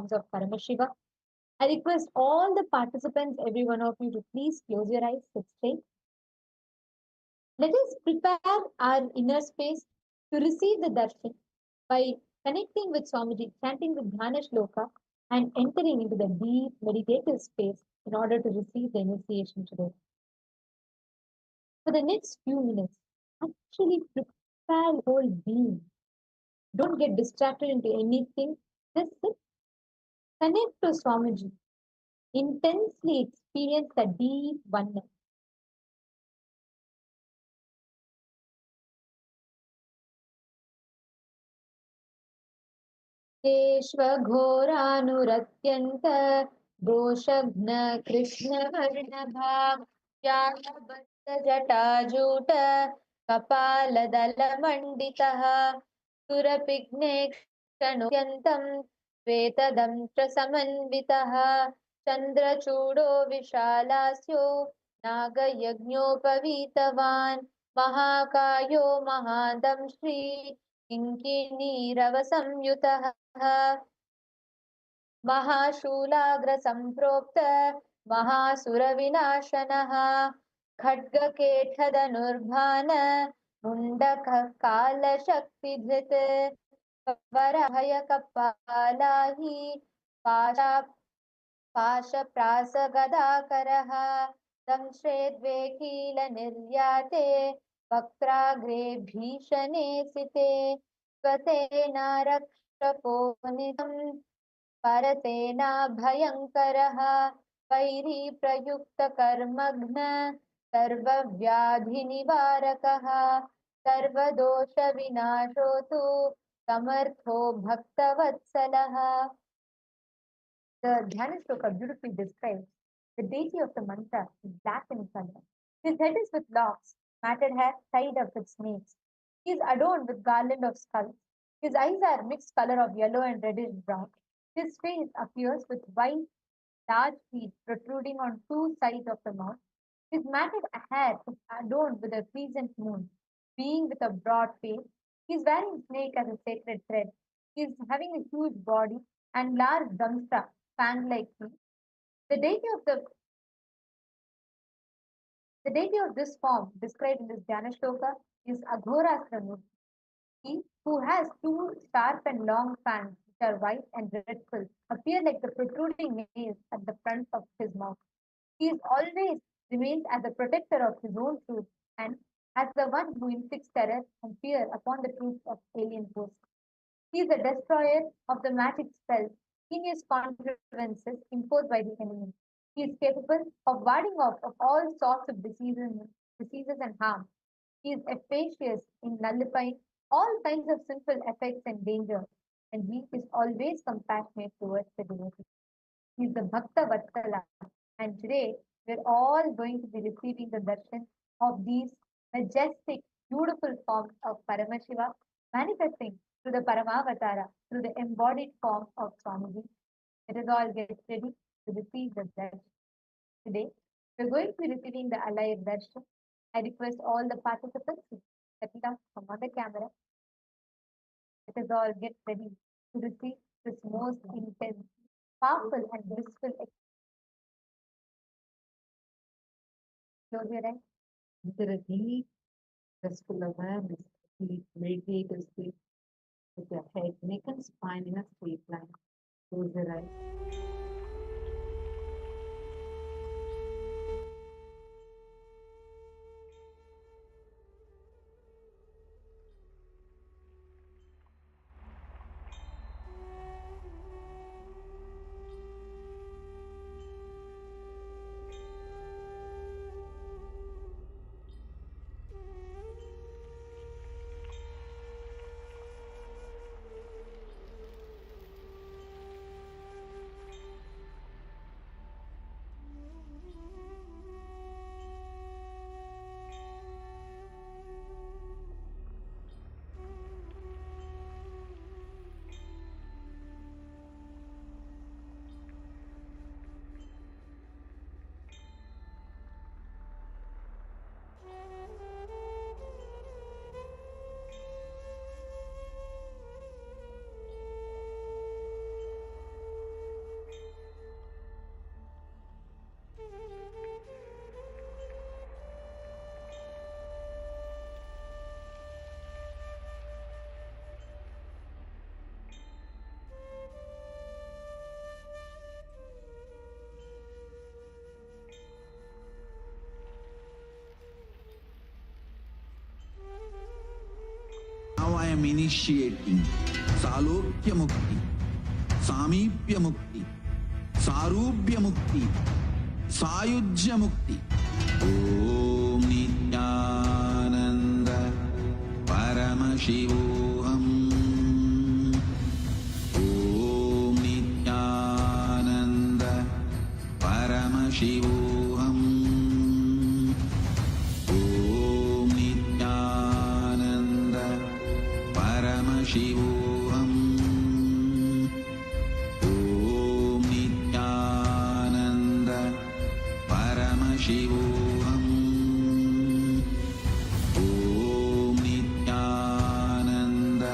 forms of Paramashiva. I request all the participants, every one of you, to please close your eyes, sit straight. Let us prepare our inner space to receive the darshan by connecting with Swamiji, chanting the Dhyana Shloka, and entering into the deep meditative space in order to receive the initiation today. For the next few minutes, actually prepare your whole being. Don't get distracted into anything. Just sit, connect to Swamiji, intensely experience the deep oneness. घोरानुरत्यन्त दोषघ्न कृष्णवर्णभाग जटाजूट कपालदलमण्डितः सुरपिघ्नेक्षणोऽत्यन्तं श्वेतदंष्ट्र समन्वितः चन्द्रचूडो विशालास्यो नागयज्ञोपवीतवान् महाकायो महादंश्री किङ्किणीरवसंयुतः महाशूलाग्रसम्प्रोक्त महासुरविनाशनः खड्गकेठधनुर्भान मुण्डककालशक्तिधृत् वरभयकपालाहि पाशप्रासगदाकरः दंश्रेद्वे कीलनिर्याते वक्त्राग्रे भीषणे सिते स्वसेनारक्षकोनितं परसेना भयङ्करः वैरी प्रयुक्तकर्मघ्न सर्वव्याधिनिवारकः सर्वदोषविनाशो तु समर्थो भक्तवत्सलः. The Dhyana Shloka beautifully describes the deity of the mantra is black in color. His head is with locks, matted hair tied up with snakes. He is adorned with garland of skulls. His eyes are mixed color of yellow and reddish brown. His face appears with white, large teeth protruding on two sides of the mouth. His matted hair is adorned with a crescent moon, being with a broad face. He is wearing snake as a sacred thread. He is having a huge body and large damstra, fan-like teeth. The deity of the The deity of this form, described in this Dhyana Shloka, is Aghorastra. He who has two sharp and long fangs, which are white and dreadful, appear like the protruding nails at the front of his mouth. He is always remains as the protector of his own truth and as the one who inflicts terror and fear upon the troops of alien hosts. He is the destroyer of the magic spells, heinous contrivances imposed by the enemy. He is capable of warding off of all sorts of diseases and harm. He is efficacious in nullifying all kinds of sinful effects and danger, and he is always compassionate towards the devotee. He is the Bhakta Vatsala, and today we're all going to be receiving the darshan of these majestic, beautiful forms of Paramashiva manifesting through the Paramavatara, through the embodied form of Swamiji. Let us all get ready to receive the darshan. Today, we're going to be receiving the alive darshan. I request all the participants to settle down, come on the camera. Let us all get ready to receive this most intense, powerful, and blissful experience. Close your eyes. Enter a deep, restful awareness, deep meditative state with your head, neck, and spine in a straight line. Close your eyes. am initiating Salokya Mukti, Samipya Mukti, Sarubhya Mukti, Sayujya Mukti. Om Nithyananda Paramashivoham. Om Nithyananda Paramashivoham. Om Nithyananda Paramashivoham. Om Nithyananda Paramashivoham. Om Nithyananda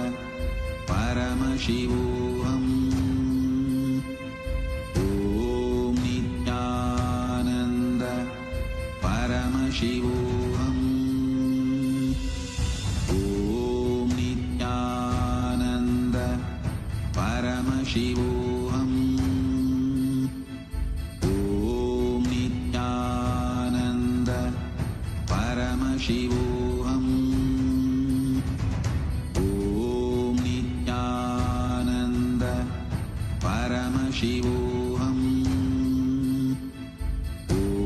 Paramashivoham. Om Nithyananda Paramashivoham. Om Nithyananda Paramashivoham. Om Nithyananda Paramashivoham. Om Nithyananda Paramashivoham. Om Nithyananda Paramashivoham.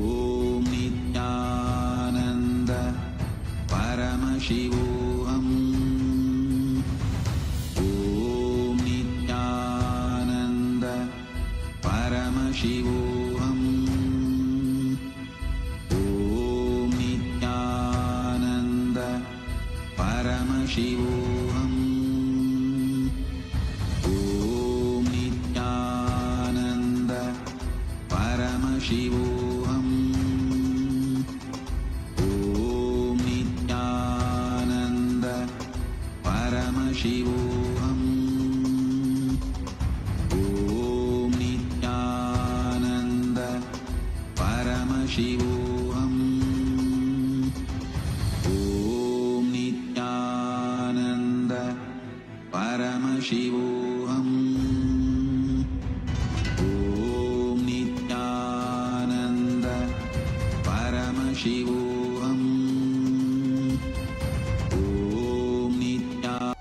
Om Nithyananda Paramashivoham. Om Nithyananda Paramashivoham. Om Nithyananda Paramashivoham. Om Nithyananda Paramashivoham. Om Nithyananda Paramashivoham. Om Nithyananda Paramashivoham. Om Nithyananda Paramashivoham. Om Nithyananda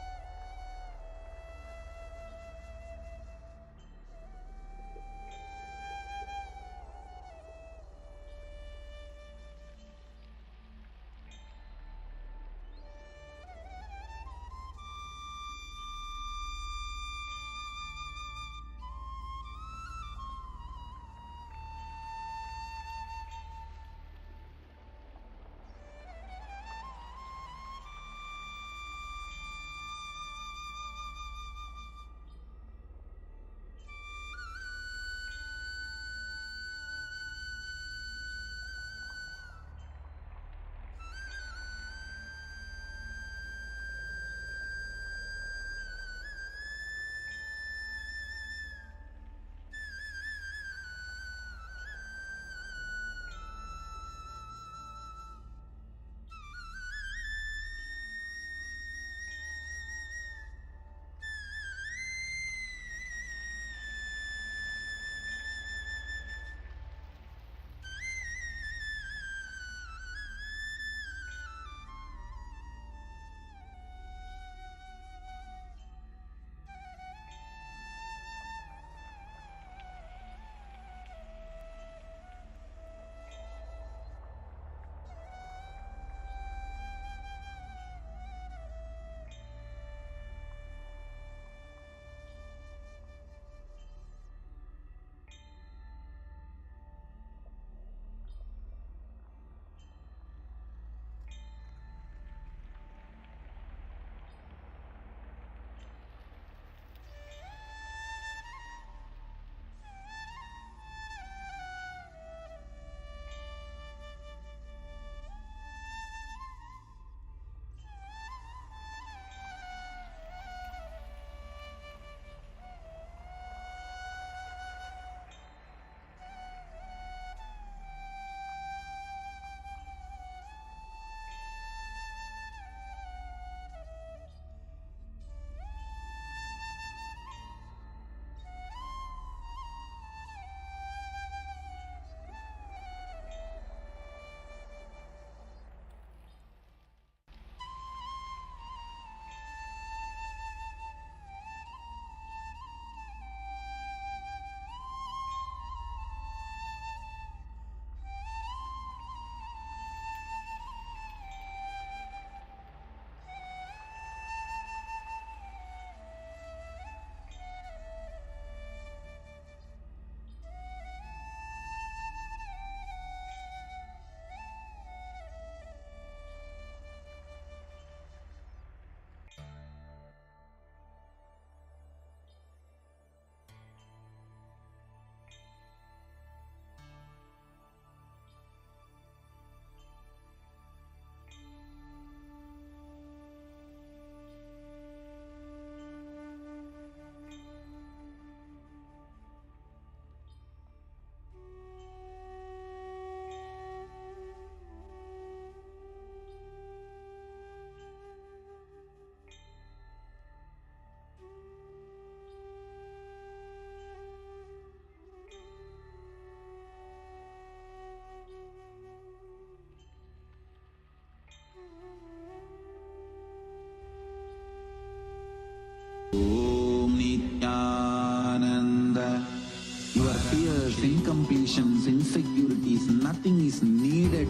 incompletions, insecurities, nothing is needed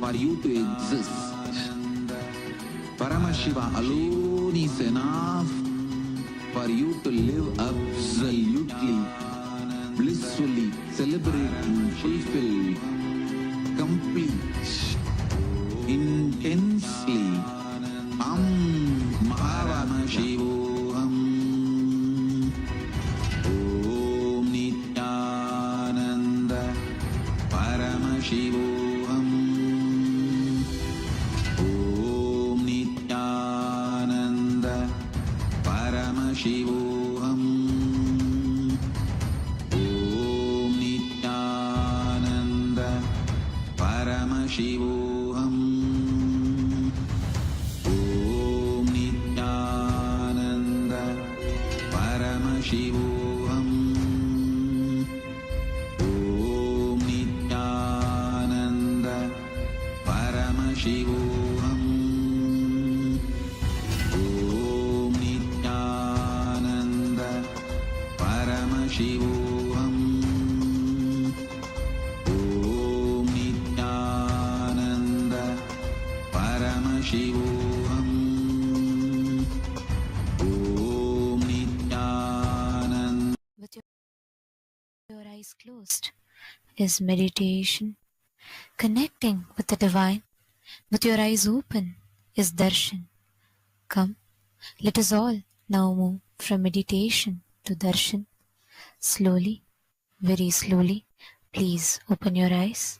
for you to exist. Paramashiva alone is enough for you to live absolutely, blissfully, celebrating, fulfilled, complete, intensely. Paramashivoham. Om Nithyananda Paramashivoham. Om Nithyananda Paramashivoham. Om Nithyananda Paramashivoham. Om Nithyananda Paramashivoham. Om Nithyananda Paramashivoham. Om Nithyananda Paramashivoham. Om Nithyananda Paramashivoham. Om Nithyananda. With your eyes closed is meditation. Connecting with the divine with your eyes open is darshan. Come, let us all now move from meditation to darshan. Slowly, very slowly, please open your eyes.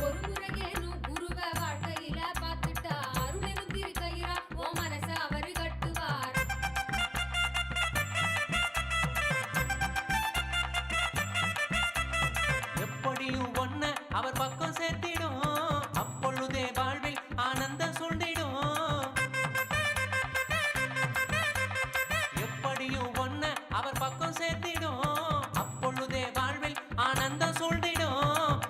ஒரு முறையேனும் குருவ வாழ்க்கையில பார்த்துட்டா அருளெனும் திருக்கயிறா உன் மனச அவரு கட்டுவார். எப்படியும் ஒன்ன அவர் பக்கம் சேர்த்திடும், அப்பொழுதே வாழ்வில் ஆனந்தம் சொல்லிடும். எப்படியும் ஒன்ன அவர் பக்கம் சேர்த்திடும், அப்பொழுதே வாழ்வில் ஆனந்தம் சொல்லிடும்.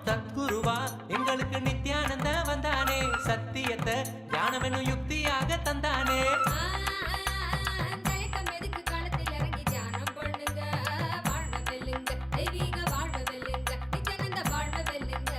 தத்குருவா எங்களுக்கு நித்யானந்த வந்தானே, சத்தியத்தை ஞானமெனும் யுக்தியாக தந்தானே. தயக்கம் எதுக்கு களத்தில் இறங்கி தியானம் பண்ணுங்க, வாழ்வ வெல்லுங்க, தெய்வீக வாழ்வ வெல்லுங்க, நித்யானந்த வாழ்வ வெல்லுங்க.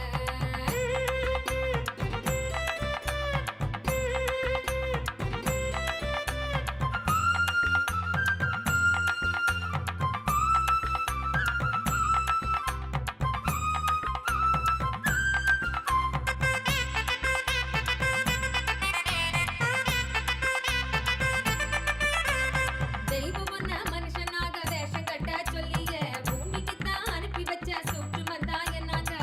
தெய்வம் ஒன்ன மனுஷனாக வேஷம் கட்ட சொல்லிய பூமிக்கு தான் அனுப்பி வச்ச சூற்றுமன் தான் என்னாங்க.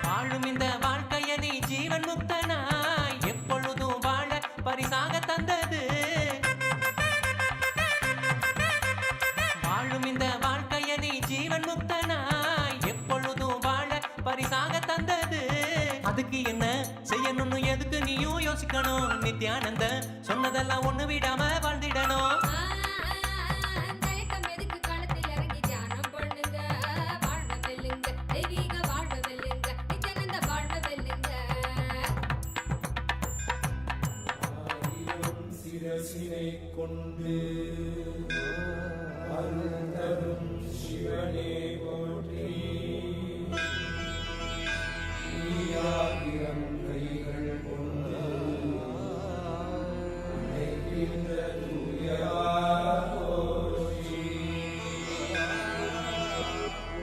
வாழும் இந்த வாழ்க்கைய நீ ஜீவன் முக்தனாய் எப்பொழுதும் வாழ பரிசாக தந்தது. வாழும் இந்த வாழ்க்கைய நீ ஜீவன் முக்தனாய் எப்பொழுதும் வாழ பரிசாக தந்தது. அதுக்கு என்ன செய்யணும்னு எதுக்கு நீயும் யோசிக்கணும். நித்யானந்த சொன்னதெல்லாம் ஒண்ணு விடாம வாழ்ந்திடணும். தயக்கம் எதுக்கு களத்தில் இறங்கி தியானம் பண்ணுங்க, வாழ்வ வெல்லுங்க, தெய்வீக வாழ்வ வெல்லுங்க, நித்யானந்த வாழ்வ வெல்லுங்க. சிரசினை கொண்டு அருள் தரும் சிவனே போற்றி. நீயாயிரம் கைகள் கொண்டு உழைக்கின்ற தூயவா போற்றி.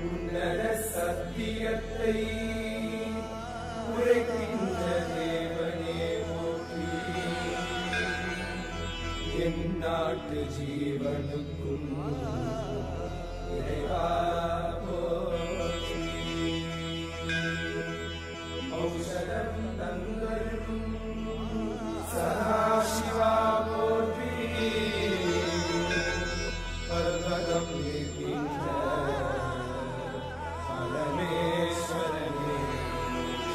உன்னத சத்தியத்தை உரைக்கின்ற தேவனே போற்றி. என் நாட்டு ஜீவனுக்கும் இறைவா போற்றி. ஔஷதம் தந்தரும் சதாசிவா போற்றி. பர்வதம் இருக்கின்ற பரமேஸ்வரனே போற்றி.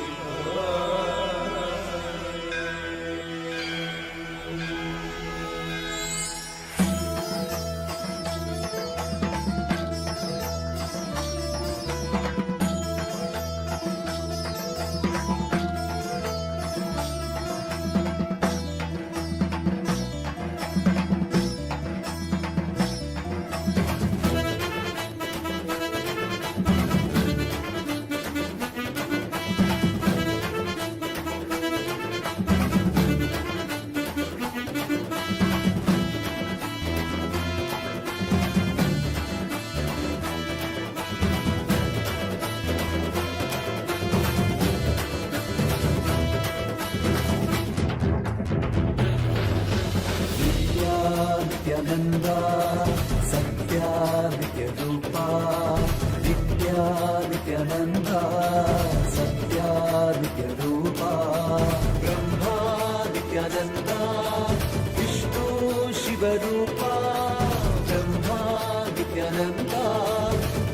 नित्यानन्दा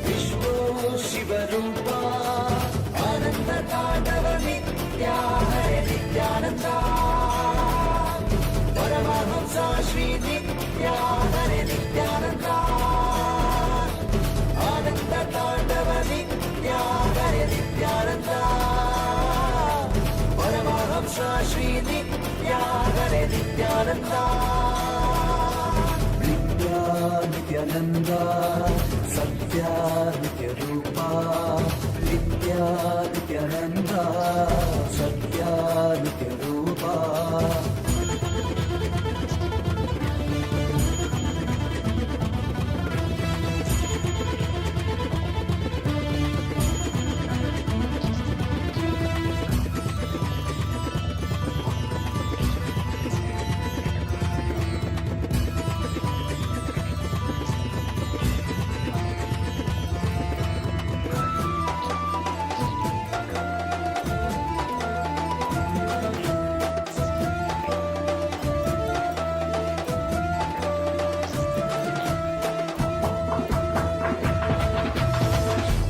विश्वो शिवरूपा आनन्द ताण्डव नित्या हरे नित्यानन्दा परमहंसा श्री नित्या हरे नित्यानन्दा आनन्द ताण्डव नित्या हरे नित्यानन्दा परमहंसा श्री नित्या हरे नित्यानन्दा नित्या नित्यानन्दा सत्या नित्यरूपा नित्या नित्यानन्दा सत्या नित्यरूपा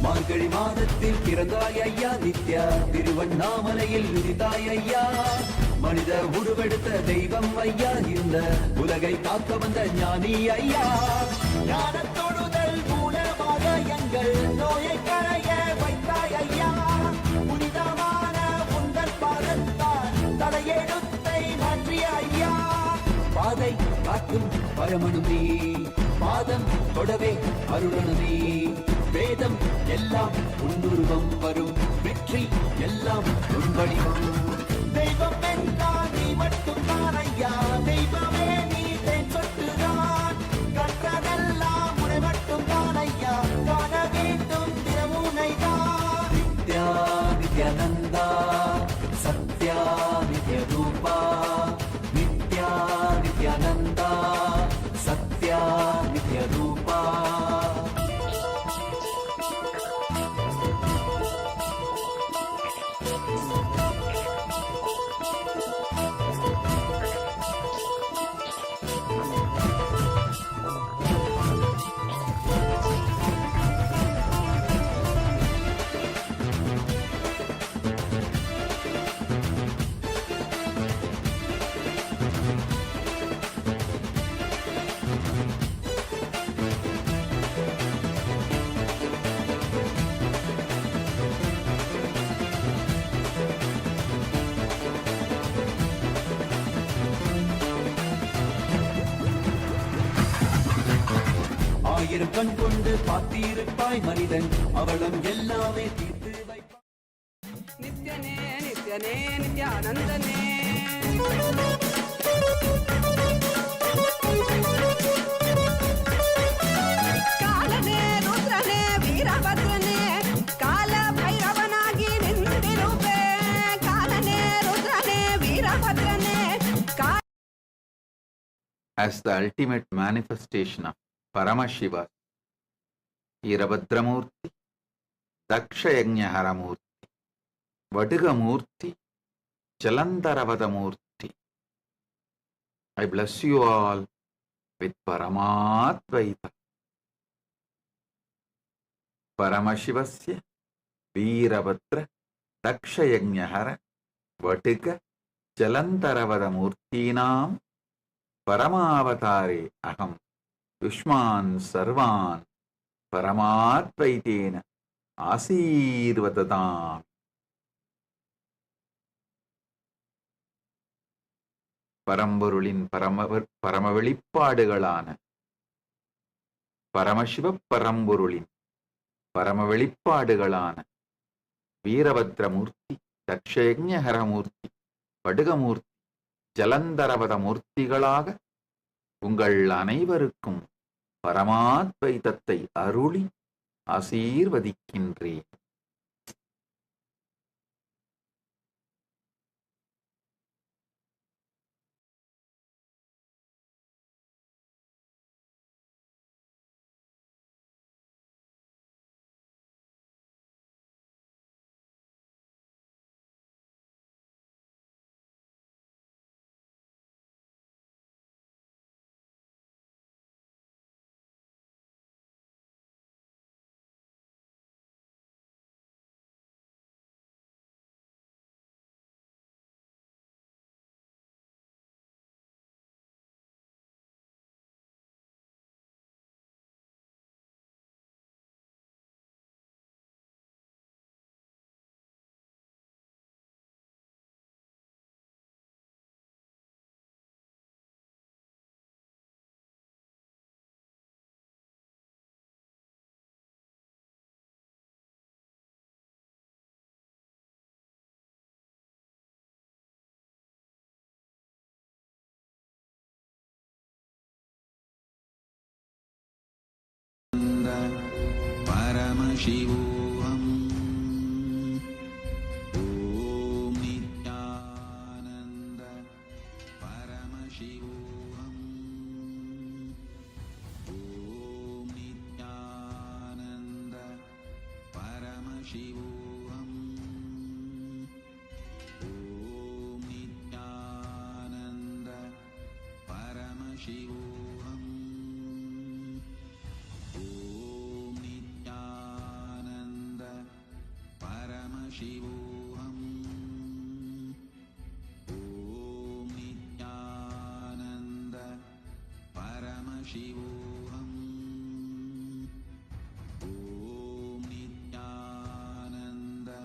மார்கழி மாதத்தில் பிறந்தாய் ஐயா நித்யா திருவண்ணாமலையில் விதித்தாய் ஐயா மனித உருவெடுத்த தெய்வம் ஐயா இந்த உலகை காக்க வந்த ஞானி ஐயா ஞான தொடுதல் மூலமாக எங்கள் நோயை கரைய வைத்தாய் ஐயா புனிதமான உங்கள் பாதத்தால் தலையெழுத்தை மாற்றிய ஐயா பாதை காட்டும் பரமனுமே பாதம் தொடவே அருளனுமே வேதம் எல்லாம் உன்னுருவம் வரும் வெற்றி எல்லாம் உன் வடிவம் தெய்வம் என்றால் நீ மட்டும் தான் ஐயா தெய்வமே நீ தேன் சொட்டுதான் கற்றதெல்லாம் உனை மட்டும் தான் ஐயா காண வேண்டும் தினமுனை தான் நித்யா நித்யானந்தா சத்யா நித்யரூபா நித்யா நித்யானந்தா சத்யா நித்யரூபா ஆயிரம் கண் கொண்டு பார்த்திருப்பாய் மனிதன் அவளும் எல்லாமே தீர்த்து வைப்பாய் நித்யனே நித்யனே நித்யானந்தனே காலனே ருத்ரனே வீரபத்ரனே கால ಭೈರವನಾಗಿ ನಿಂತಿರುವೆ ಕಾಲನೇ ರುದ್ರನೇ ವೀರಭದ್ರನೇ As the ultimate manifestation of Paramashiva, Veerabhadramurti, Daksha-yajna-haramurti, Vadigamurti, Jalantaravadamurti. I bless you all with Paramatvaita. Paramashivasya, Veerabhadra, Daksha-yajna-hara, Vadiga, Jalantaravadamurtinam, Paramavatare aham. Yushman sarvan paramatvaitena ஆசீர்வததாம். பரம்பொருளின் பரம வெளிப்பாடுகளான பரமசிவ பரம்பொருளின் பரம வெளிப்பாடுகளான வீரபத்ரமூர்த்தி, தக்ஷயஜ்ஞஹரமூர்த்தி, படுகமூர்த்தி, ஜலந்தரவத மூர்த்திகளாக உங்கள் அனைவருக்கும் பரமாத்வைதத்தை அருளி ஆசீர்வதிக்கின்றேன். Paramashivoham. Om Nithyananda Paramashivoham. Om Nithyananda Paramashivoham. Om Nithyananda Paramashivoham. Om Nithyananda Paramashivoham. Om Nithyananda Paramashivoham. Om Nithyananda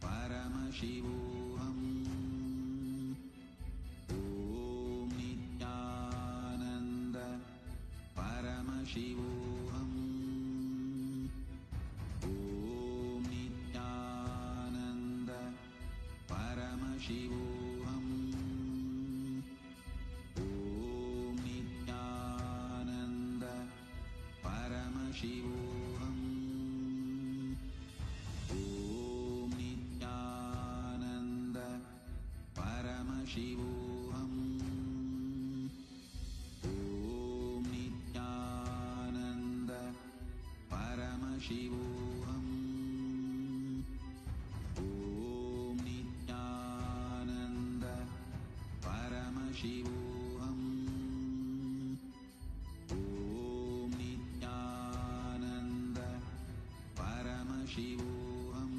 Paramashivoham. Om Nithyananda Paramashivoham. Om Nithyananda Paramashivoham. Om Nithyananda Paramashivoham. Om Nithyananda Paramashivoham. Om Nithyananda Paramashivoham. Om Nithyananda Paramashivoham. Om Nithyananda Paramashivoham.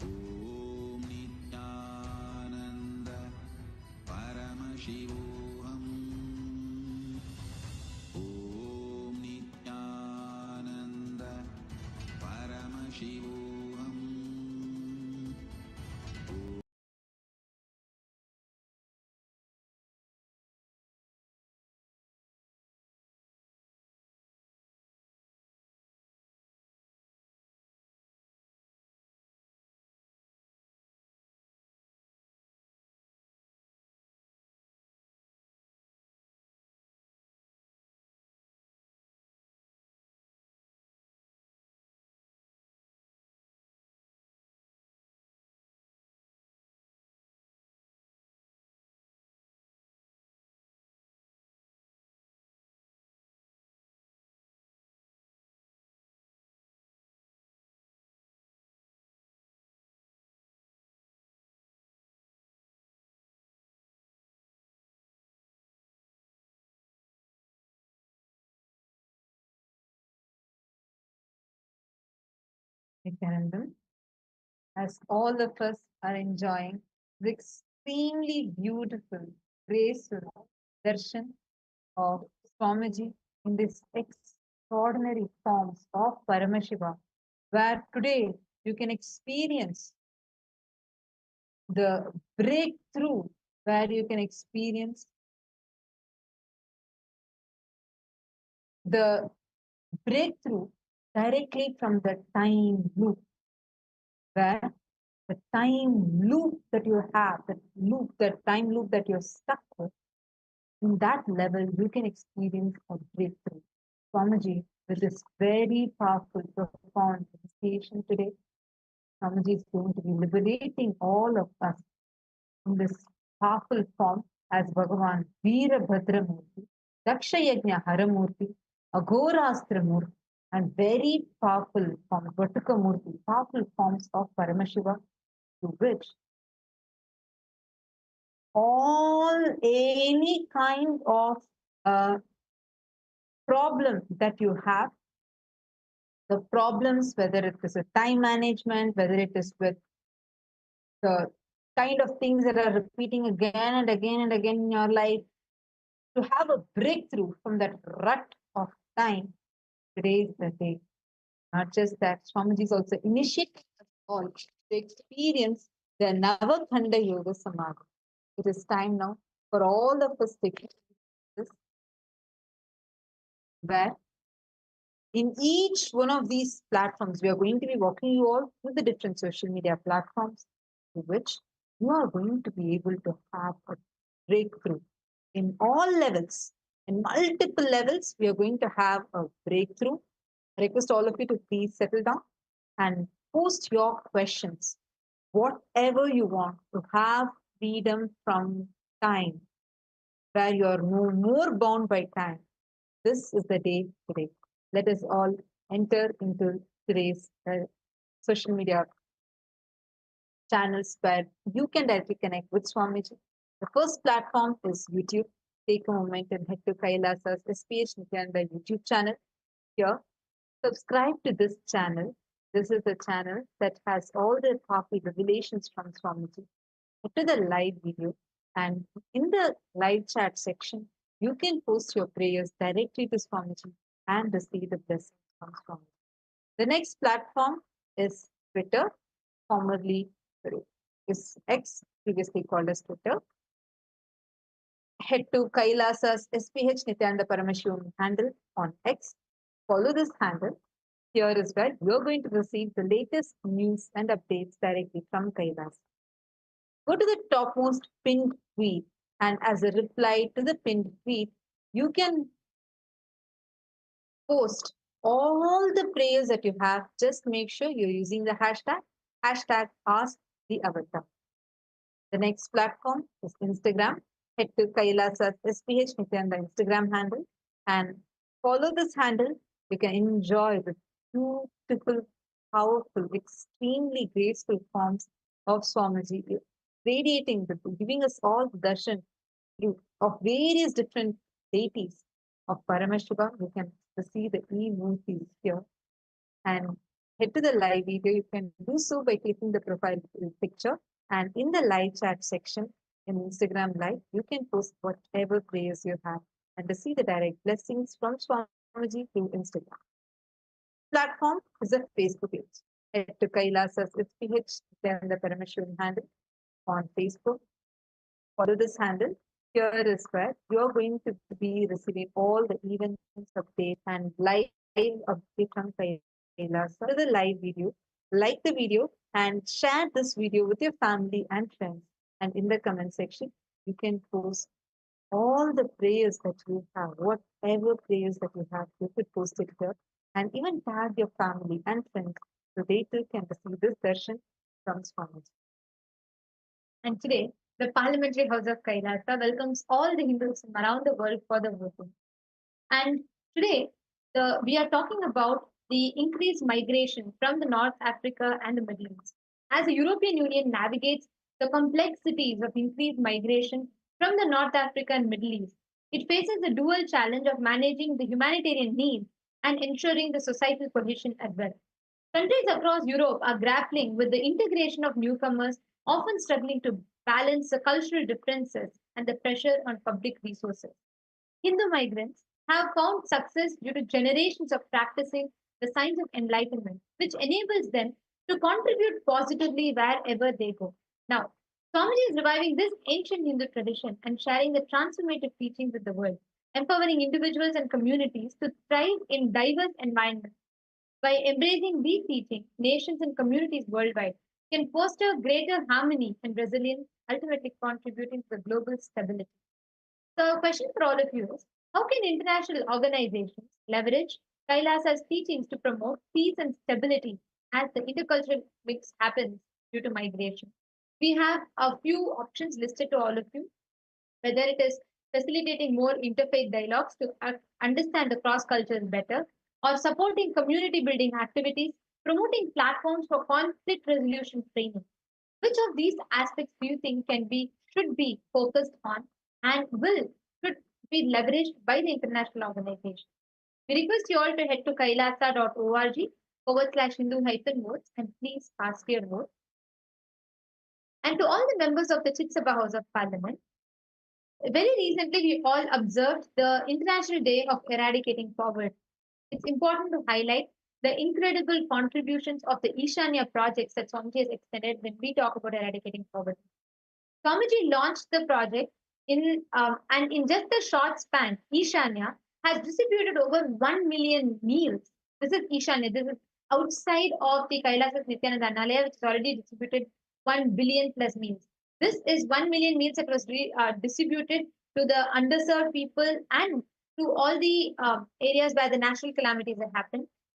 Om Nithyananda Paramashivoham. Om Nithyananda Paramashivoham. Nithyananda, as all of us are enjoying the extremely beautiful, graceful darshan of Swamiji in this extraordinary forms of Paramashiva, where today you can experience the breakthrough, where you can experience the breakthrough directly from the time loop, where the time loop that you have, that time loop that you're stuck with, in that level, you can experience a breakthrough. Swamiji, with this very powerful, profound initiation today, Swamiji is going to be liberating all of us in this powerful form as Bhagavan Veerabhadra Murti, Daksha Yagna Haramurti, Aghorastra Murti, and very powerful form, Vatuka Murti, powerful forms of Paramashiva, to which any kind of problem that you have, the problems, whether it is a time management, whether it is with the kind of things that are repeating again and again and again in your life, to have a breakthrough from that rut of time, today is the day. Not just that, Swamiji is also initiating us all to experience the Navakhanda Yoga Samadhi. It is time now for all of us to experience this, where in each one of these platforms, we are going to be walking you all through the different social media platforms, to which you are going to be able to have a breakthrough in all levels. In multiple levels, we are going to have a breakthrough I request all of you to please settle down and post your questions, whatever you want, to have freedom from time, where you are no more bound by time. This is the day today. Let us all enter into today's social media channels where you can directly connect with Swamiji. The first platform is YouTube. Take a moment and head to Kailasa's SPH Nithyananda YouTube channel. Here, subscribe to this channel. This is the channel that has all the coffee revelations from Swamiji. Head to the live video, and in the live chat section, you can post your prayers directly to Swamiji and receive the blessings from Swamiji. The next platform is Twitter, formerly is X, previously called as Twitter. Head to Kailasa's SPH Nithyananda Paramashiva handle on X. Follow this handle. Here is where you're going to receive the latest news and updates directly from Kailasa. Go to the topmost pinned tweet, and as a reply to the pinned tweet, you can post all the prayers that you have. Just make sure you're using the hashtag Ask the Avatar. The next platform is Instagram. Head to Kailasa's SPH Nithyananda Instagram handle and follow this handle. You can enjoy the beautiful, powerful, extremely graceful forms of Swamiji, radiating, giving us all the darshan of various different deities of Paramashiva. You can see the e-movies here. And head to the live video. You can do so by clicking the profile picture. And in the live chat section in Instagram Live, you can post whatever prayers you have and receive the direct blessings from Swamiji through Instagram. Platform is a Facebook page. Head to Kailasa's SPH Nithyananda Paramashiva handle on Facebook. Follow this handle. Here is where you are going to be receiving all the events, updates, and live update from Kailasa. To the live video, like the video and share this video with your family and friends. And in the comment section, you can post all the prayers that you have, whatever prayers that you have, you could post it here. And even tag your family and friends so they too can receive this darshan from Swamiji. And today, the Parliamentary House of Kailasa welcomes all the Hindus from around the world for the voting. And today, we are talking about the increased migration from the North Africa and the Middle East. As the European Union navigates the complexities of increased migration from the North Africa and Middle East, it faces the dual challenge of managing the humanitarian needs and ensuring the societal cohesion as well. Countries across Europe are grappling with the integration of newcomers, often struggling to balance the cultural differences and the pressure on public resources. Hindu migrants have found success due to generations of practicing the signs of enlightenment, which enables them to contribute positively wherever they go. Now, Swamiji is reviving this ancient Hindu tradition and sharing the transformative teachings with the world, empowering individuals and communities to thrive in diverse environments. By embracing these teachings, nations and communities worldwide can foster greater harmony and resilience, ultimately contributing to global stability. So, a question for all of you is, how can international organizations leverage Kailasa's teachings to promote peace and stability as the intercultural mix happens due to migration? We have a few options listed to all of you, whether it is facilitating more interfaith dialogues to understand the cross cultures better, or supporting community building activities, promoting platforms for conflict resolution training. Which of these aspects do you think should be focused on and should be leveraged by the international organization? We request you all to head to kailasa.org/Hindu-votes and please cast your vote. And to all the members of the Chitsabha House of Parliament, very recently we all observed the International Day of Eradicating Poverty. It's important to highlight the incredible contributions of the Ishanya projects that Swamiji has extended when we talk about eradicating poverty. Swamiji launched the project and in just a short span, Ishanya has distributed over 1 million meals. This is Ishanya. This is outside of the Kailasa Nithyananda Annalaya, which has already distributed 1 billion plus meals. This is 1 million meals that was distributed to the underserved people and to all the areas where the natural calamities have happened.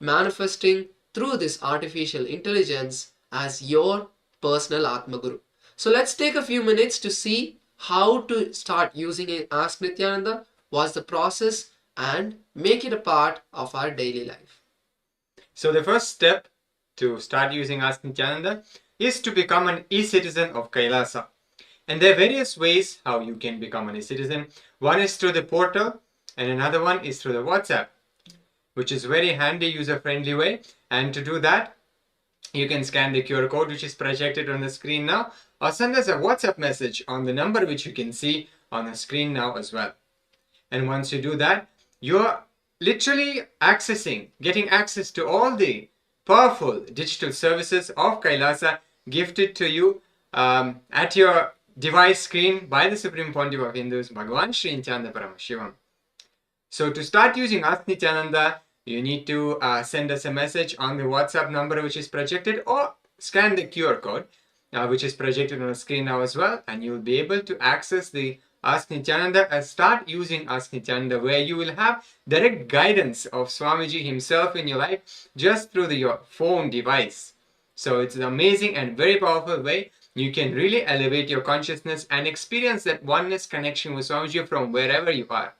manifesting through this artificial intelligence as your personal Atma Guru. So let's take a few minutes to see how to start using Ask Nithyananda, what's the process, and make it a part of our daily life. So the first step to start using Ask Nithyananda is to become an e-citizen of Kailasa. And there are various ways how you can become an e-citizen. One is through the portal and another one is through the WhatsApp, which is very handy, user-friendly way. And to do that, you can scan the QR code which is projected on the screen now, or send us a WhatsApp message on the number which you can see on the screen now as well. And once you do that, you're literally getting access to all the powerful digital services of Kailasa gifted to you at your device screen by the Supreme Pontiff of Hindus, Bhagavan Sri Nithyananda Paramashiva. So to start using Ask Nithyananda, you need to send us a message on the WhatsApp number which is projected, or scan the QR code which is projected on the screen now as well, and you'll be able to access the Ask Nithyananda and start using Ask Nithyananda, where you will have direct guidance of Swamiji himself in your life just through your phone device. So it's an amazing and very powerful way. You can really elevate your consciousness and experience that oneness connection with Swamiji from wherever you are.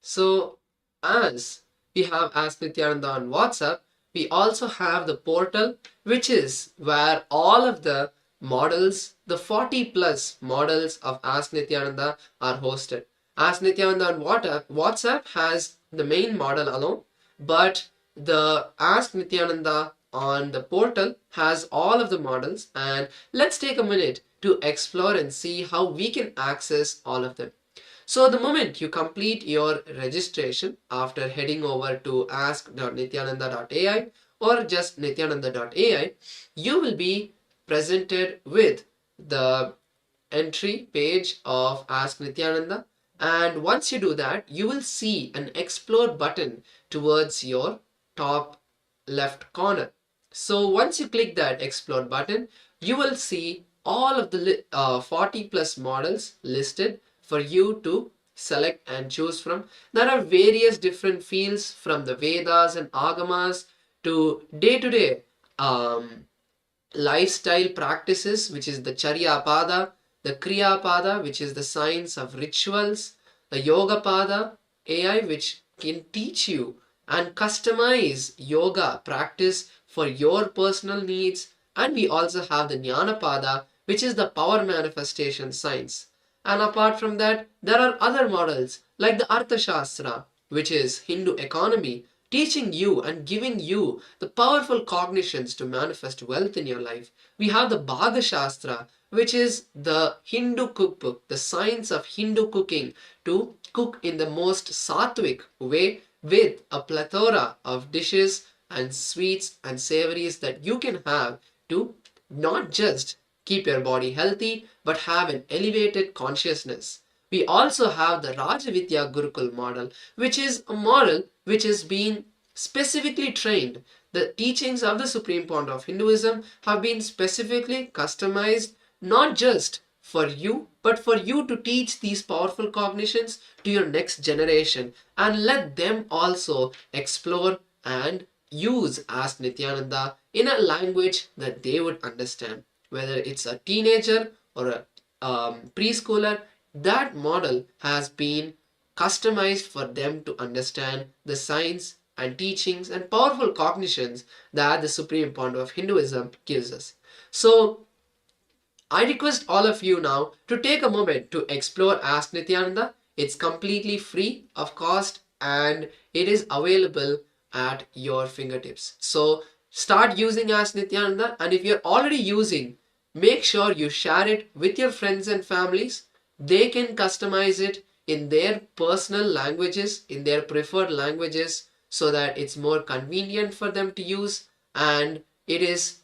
So as we have Ask Nithyananda on WhatsApp, we also have the portal, which is where all of the models, the 40 plus models of Ask Nithyananda are hosted. Ask Nithyananda on WhatsApp has the main model alone, but the Ask Nithyananda on the portal has all of the models, and let's take a minute to explore and see how we can access all of them. So the moment you complete your registration after heading over to ask.nithyananda.ai or just nithyananda.ai, you will be presented with the entry page of Ask Nithyananda, and once you do that, you will see an explore button towards your top left corner. So once you click that explore button, you will see all of the 40 plus models listed for you to select and choose from. There are various different fields, from the Vedas and Agamas to day-to-day lifestyle practices, which is the Charya Pada, the Kriya Pada, which is the science of rituals, the Yoga Pada AI, which can teach you and customize yoga practice for your personal needs. And we also have the Jnana Pada, which is the power manifestation science. And apart from that, there are other models like the Arthashastra, which is Hindu economy, teaching you and giving you the powerful cognitions to manifest wealth in your life. We have the Bhaga Shastra, which is the Hindu cookbook, the science of Hindu cooking, to cook in the most sattvic way with a plethora of dishes and sweets and savories that you can have to not just keep your body healthy, but have an elevated consciousness. We also have the Rajavidya Gurukul model, which is a model which has been specifically trained. The teachings of the Supreme Pontiff of Hinduism have been specifically customized not just for you, but for you to teach these powerful cognitions to your next generation and let them also explore and use Ask Nithyananda in a language that they would understand. Whether it's a teenager or a preschooler, that model has been customized for them to understand the science and teachings and powerful cognitions that the Supreme Pontiff of Hinduism gives us. So I request all of you now to take a moment to explore Ask Nithyananda. It's completely free of cost and it is available at your fingertips. So start using Ask Nithyananda, and if you're already using, make sure you share it with your friends and families. They can customize it in their personal languages, in their preferred languages, so that it's more convenient for them to use, and it is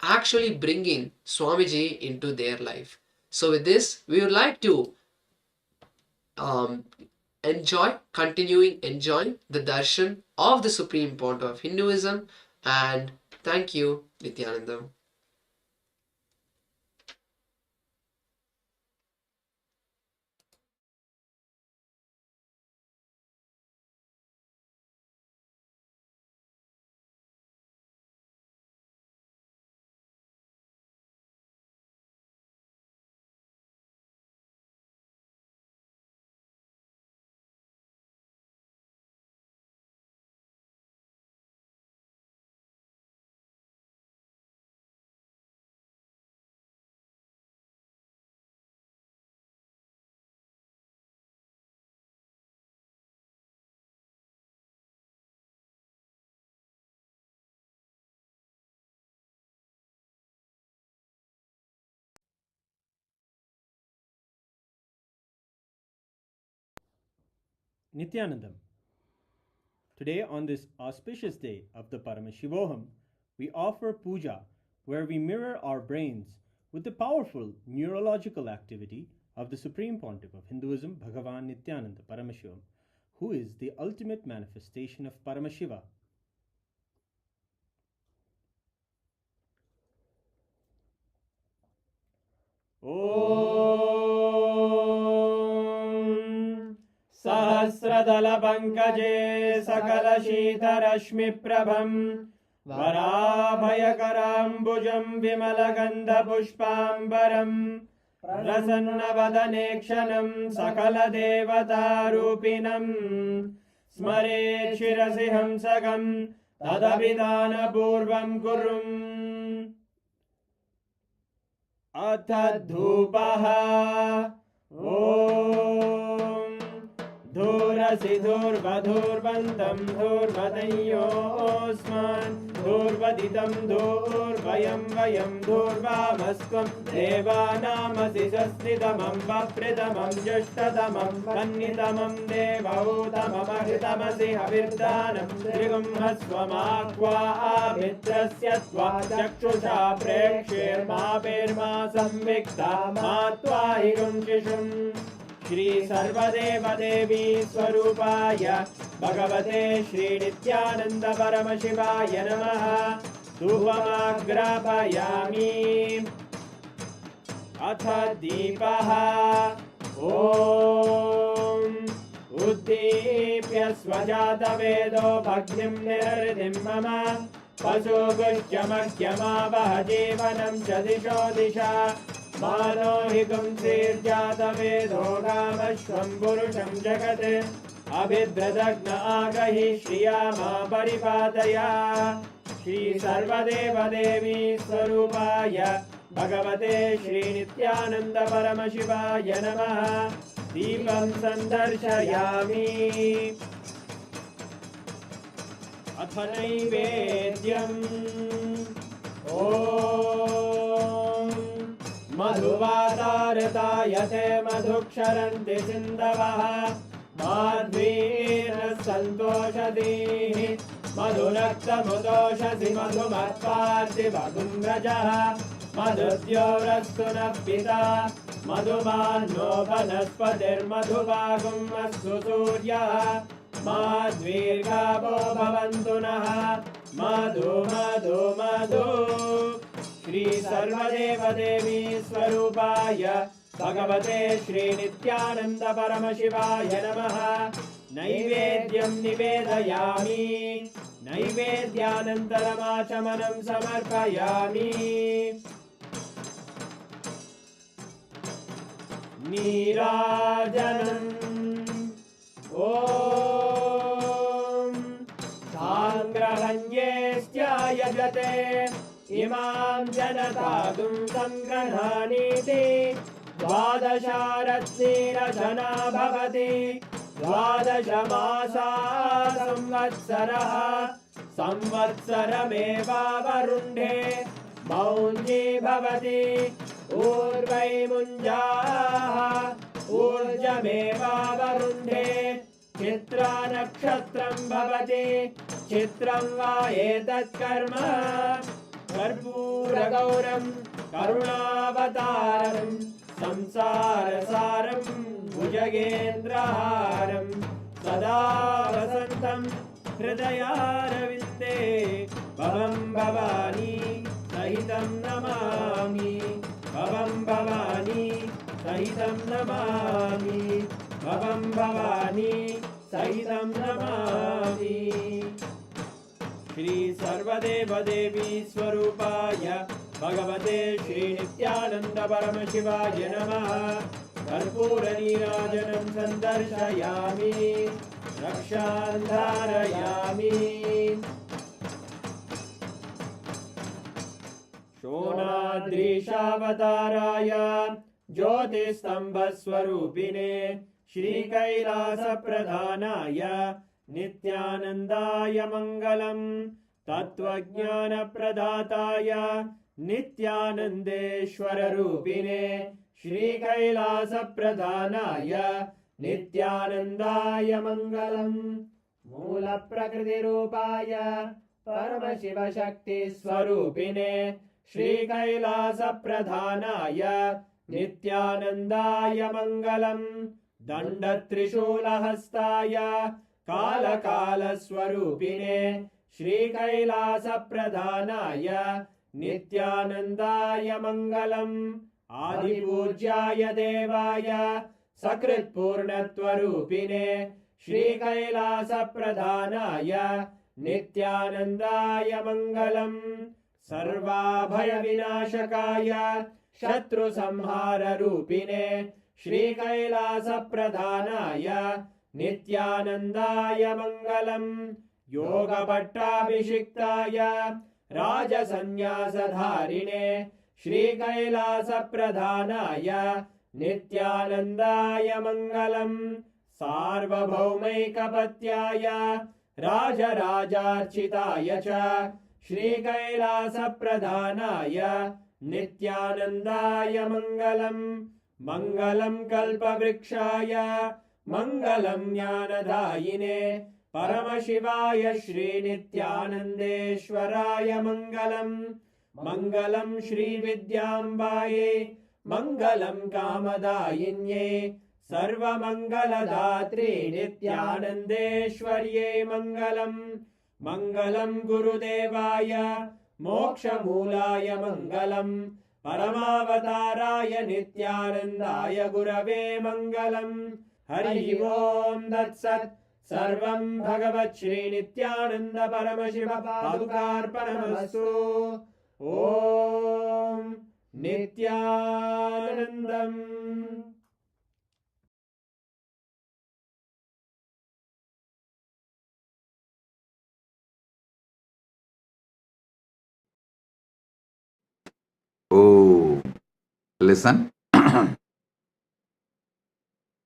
actually bringing Swamiji into their life. So with this, we would like to continuing enjoying the darshan of the Supreme Pontiff of Hinduism, and thank you, Nithyananda. Nithyanandam. Today, on this auspicious day of the Paramashivoham, we offer puja where we mirror our brains with the powerful neurological activity of the Supreme Pontiff of Hinduism, Bhagavan Nithyananda Paramashivam, who is the ultimate manifestation of Paramashiva. Om Sahasradala Pankaje Sakala Shita Rashmi Prabham Varabhayakarambujam Vimalagandha Pushpambaram Prasannavadanekshanam Sakala Devata Rupinam Smare Shirasi Hamsagam Tadabhidana Purvam Kurum Atadhupaha Om Dhurasi Dhurvadhurvantam Dhurvadayosman Dhurvaditam Dhurvayam Vayam Dhurvamaskvam Devanamasi Sastidamam Vapridamam Jashtadamam Kannitamam Devautamam Ahitamasi Havirdanam Trigum Hasvamakva Abitrasya Tva Chakshusha Prekshir Mapirma Samvikta Matvahigum Shishum Shri Sarvadeva Devi Swarupaya Bhagavate Shri Nithyananda Paramashivaya Namaha Dhupamagrapayami Atha Deepaha Om Uddipya Swajata Vedo Bhagnim Nirridim Mama Pasugushyamakyama Vahajivanam Chadisho Disha Manohikam Sirjata Vedo Gamashvam Purusham Jagate Abhidradagna Agahi Shriyama Paripataya Shri Sarvadeva Devi Swarupaya Bhagavate Shri Nithyananda Paramashivaya Namaha Deepam Sandarshayami Atha Naivedyam Om Madhuvatartayate Madhuksharanti Sindavaha Madhvira Santoshadihi Madhurakta Mudoshasi Madhumatparti Vagumrajaha Madhudyorastuna Pita Madhumanno Vanaspatir Madhuvagum Astu Suryaha Madhvirgabo Bhavantunaha Madhu Madhu Madhu Shri Sarvadeva Devi Swarupaya Bhagavate Shri Nithyananda Paramashivaya Namaha Naivedyam Nivedayami Naivedyanantaramashamanam Samarpayami Nirajanam Om Sangrahanyestya Yajate Imam Janatagum Sangranhaniti Dvadasharatnira Jana Bhavati Dvadashamasa Samvatsaraha Samvatsarameva Varunde Maunji Bhavati Urvai Munjaha Urjameva Varunde Chitra Nakshatram Bhavati Chitram Va Etat Karma Karpura Gauram Karunavataram Samsarasaram Bhujagendraharam Sada Vasantam Hridayaravinде Bhavam Bhavani Sahitam Namami Bhavam Bhavani Sahitam Namami Bhavam Bhavani Sahitam Namami Shri Sarvadeva Devi Swarupaya Bhagavate Shri Nithyananda Paramashivaya Namaha Karpura Nirajanam Sandarshayami Rakshandharayami Shonadrishavatārāya Jyotisthambaswarupine Shri Kailasa Pradhanaya Nithyanandaya Mangalam Tattvajnana Pradhataya Nithyanandeshwara Rupine Shri Kailasa Pradhanaya नित्यानन्दाय मङ्गलम् मूलप्रकृतिरूपाय परमशिवशक्तिस्वरूपिणे श्रीकैलासप्रधानाय नित्यानन्दाय मङ्गलम् दण्डत्रिशूलहस्ताय कालकालस्वरूपिणे श्रीकैलासप्रधानाय नित्यानन्दाय मङ्गलम् आदिपूज्याय देवाय सकृत्पूर्णत्वरूपिणे श्रीकैलासप्रधानाय नित्यानन्दाय मङ्गलम् सर्वाभयविनाशकाय शत्रुसंहाररूपिणे श्रीकैलासप्रधानाय नित्यानन्दाय मङ्गलम् योगपट्टाभिषिक्ताय राजसन्न्यासधारिणे श्रीकैलासप्रधानाय नित्यानन्दाय मङ्गलम् सार्वभौमैकपत्याय राजराजार्चिताय च श्रीकैलासप्रधानाय नित्यानन्दाय मङ्गलम् मङ्गलम् कल्पवृक्षाय मङ्गलम् ज्ञानदायिने परमशिवाय श्रीनित्यानन्देश्वराय मङ्गलम् मङ्गलम् श्रीविद्याम्बायै मङ्गलम् कामदायिन्यै सर्वमङ्गलदात्रे नित्यानन्देश्वर्यै मङ्गलम् मङ्गलम् गुरुदेवाय मोक्षमूलाय मङ्गलम् परमावताराय नित्यानन्दाय गुरवे मङ्गलम् हरि ओम् तत्सत् सर्वम् भगवत् श्रीनित्यानन्द परमशिव पादुकार्पणमस्तु ॐ नित्यानन्दम् Oh, listen.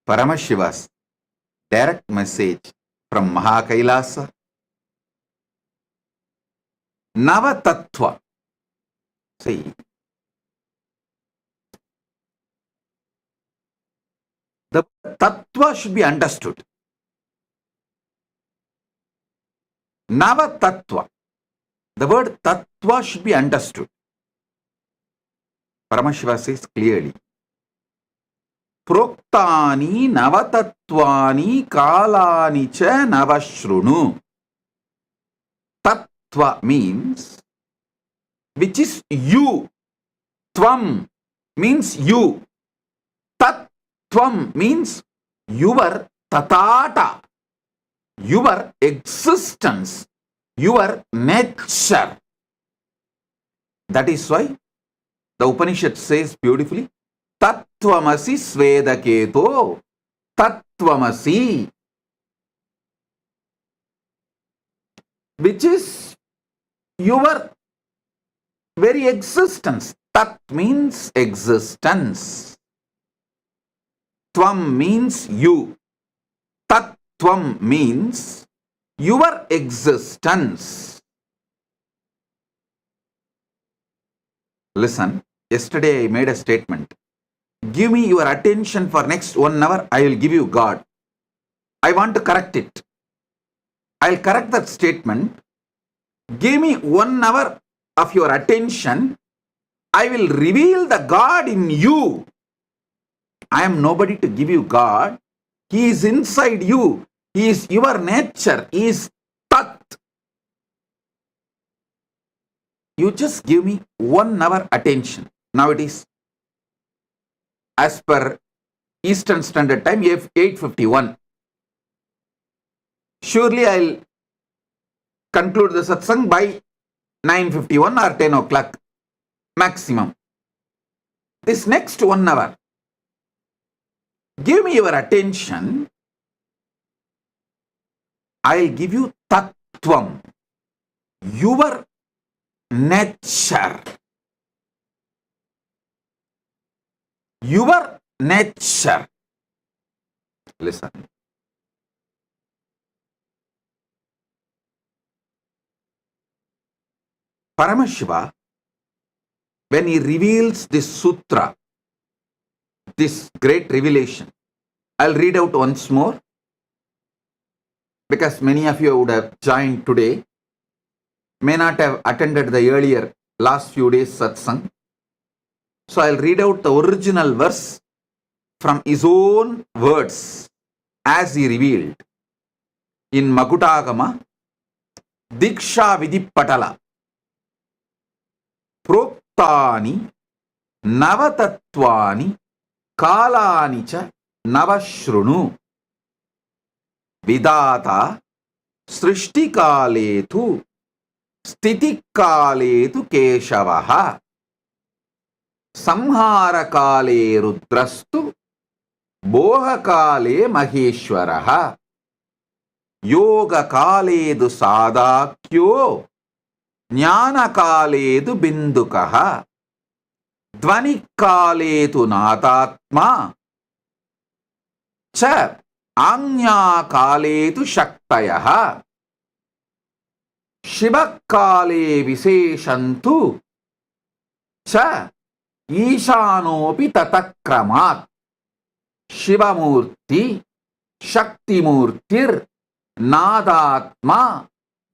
Paramashiva's direct message from Mahakailasa. Navatattva. See, the tattva should be understood. Navatattva. The word tattva should be understood. Paramashiva says clearly, Proktani navatatvani kalani cha navashrunu. Tattva means which is you. Tvam means you. Tattvam means your tatata, your existence, your nature. That is why the Upanishad says beautifully, Tattvamasi Svedaketo, Tattvamasi, which is your very existence. Tat means existence. Tvam means you. Tattvam means your existence. Listen. Yesterday I made a statement. Give me your attention for next 1 hour, I will give you God. I want to correct it. I will correct that statement. Give me 1 hour of your attention, I will reveal the God in you. I am nobody to give you God. He is inside you. He is your nature. He is Tat. You just give me 1 hour attention. Now it is, as per Eastern Standard Time, 8:51. Surely I will conclude the satsang by 9:51 or 10 o'clock maximum. This next 1 hour, give me your attention. I will give you Tattvam, your nature. Your nature. Listen. Paramashiva, when he reveals this sutra, this great revelation, I'll read out once more because many of you would have joined today, may not have attended the earlier last few days satsang. So I'll read out the original verse from his own words as he revealed in Makutagama Diksha Vidipatala Proktani Navatatvani Kalani cha Navashrunu Vidata Srishti Kaletu Stiti Kaletu Keshavaha Samhara Kale Rudrastu Boha Kale Maheshwaraha Yoga Kaledu Sadakyo Jnana Kaledu Bindukaha Dvani Kaletu Natatma Cha Anya Kaletu Shaktayaha Shiva Kale Viseshantu Cha Ishanopi Tatakramat Shivamurti Shaktimurtir Nadatma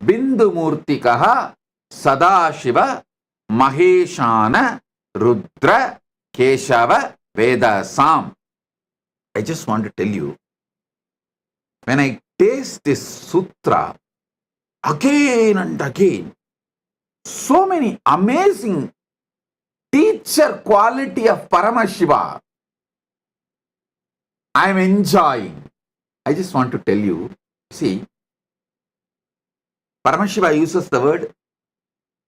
Bindumurtikaha Sadashiva Maheshana Rudra Keshava Vedasam. I just want to tell you, when I taste this sutra again and again, so many amazing teacher quality of Paramashiva I am enjoying. I just want to tell you, see, Paramashiva uses the word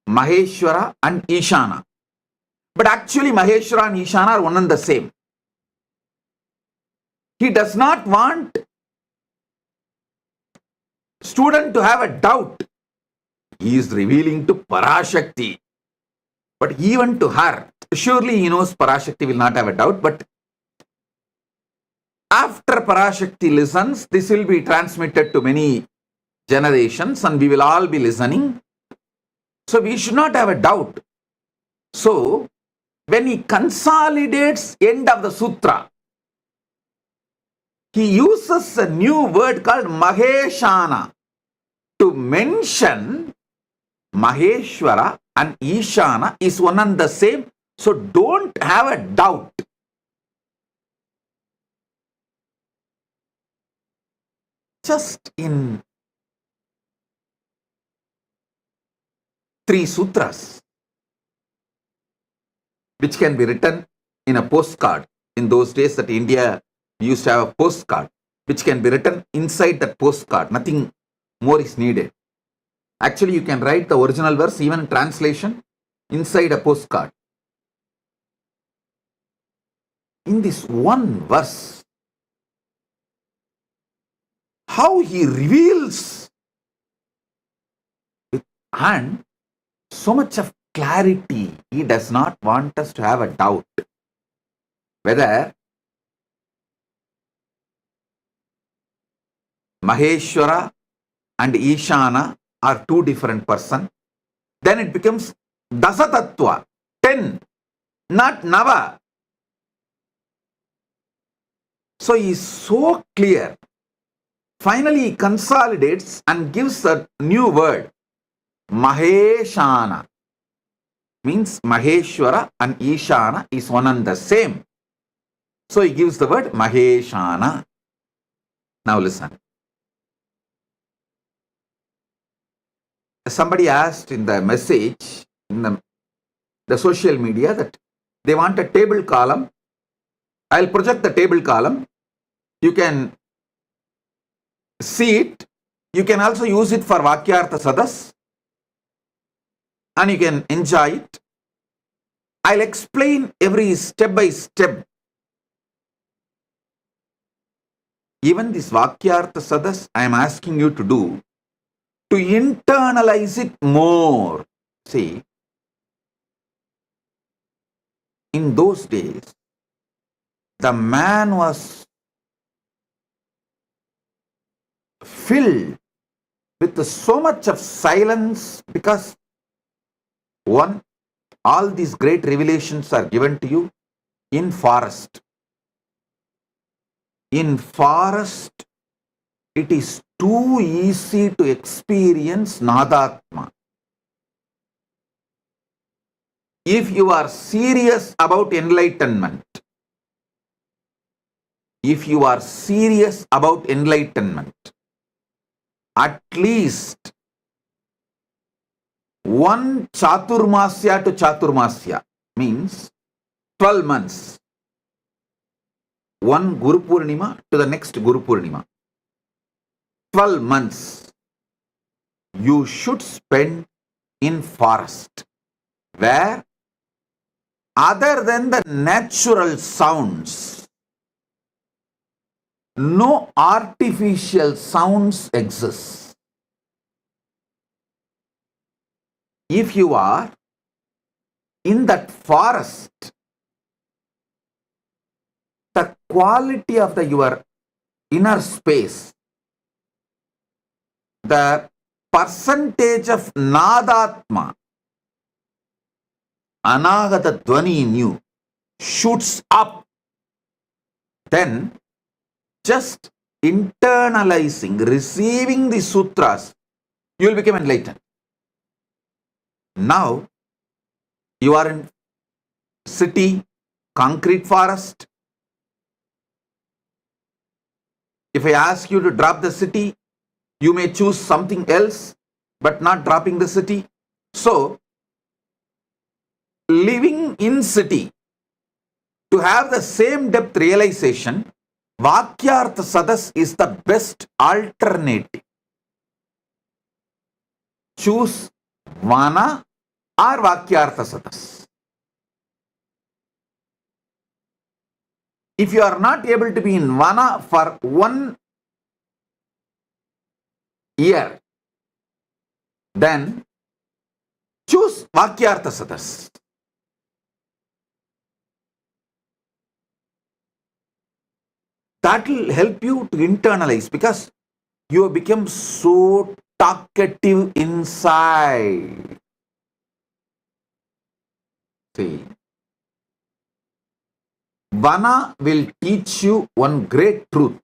Maheshwara and Ishana. But actually Maheshwara and Ishana are one and the same. He does not want student to have a doubt. He is revealing to Parashakti. But even to her, surely he knows Parashakti will not have a doubt, but after Parashakti listens, this will be transmitted to many generations and we will all be listening. So we should not have a doubt. So when he consolidates end of the sutra, he uses a new word called Maheshana to mention Maheshwara and Ishana is one and the same. So don't have a doubt. Just in 3 sutras, which can be written in a postcard. In those days that India used to have a postcard, which can be written inside that postcard. Nothing more is needed. Actually, you can write the original verse, even translation, inside a postcard. In this one verse, how he reveals with and so much of clarity. He does not want us to have a doubt whether Maheshwara and Ishana are 2 different persons. Then it becomes Dasatattva, 10, not Nava. So he is so clear. Finally, he consolidates and gives a new word, Maheshana. Means Maheshwara and Ishana is one and the same. So he gives the word Maheshana. Now listen. Somebody asked in the message, in the social media, that they want a table column. I'll project the table column. You can see it. You can also use it for Vakyartha Sadas and you can enjoy it. I'll explain every step by step. Even this Vakyartha Sadas I am asking you to do, to internalize it more. See, in those days, the man was filled with so much of silence because, one, all these great revelations are given to you in forest. In forest, it is too easy to experience Nadatma. If you are serious about enlightenment, at least one Chaturmasya to Chaturmasya means 12 months. One Guru Purnima to the next Guru Purnima. 12 months you should spend in forest, where other than the natural sounds, no artificial sounds exist. If you are in that forest, the quality of your inner space, the percentage of Nadatma, Anagata Dwani in you, shoots up. Then just internalizing, receiving the sutras, you will become enlightened. Now you are in city, concrete forest. If I ask you to drop the city, you may choose something else, but not dropping the city. So, living in city, to have the same depth realization, Vakyartha Sadas is the best alternative. Choose Vana or Vakyartha Sadas. If you are not able to be in Vana for 1 year, then choose Vakyartha Sadas. That will help you to internalize, because you have become so talkative inside. See, Vana will teach you one great truth.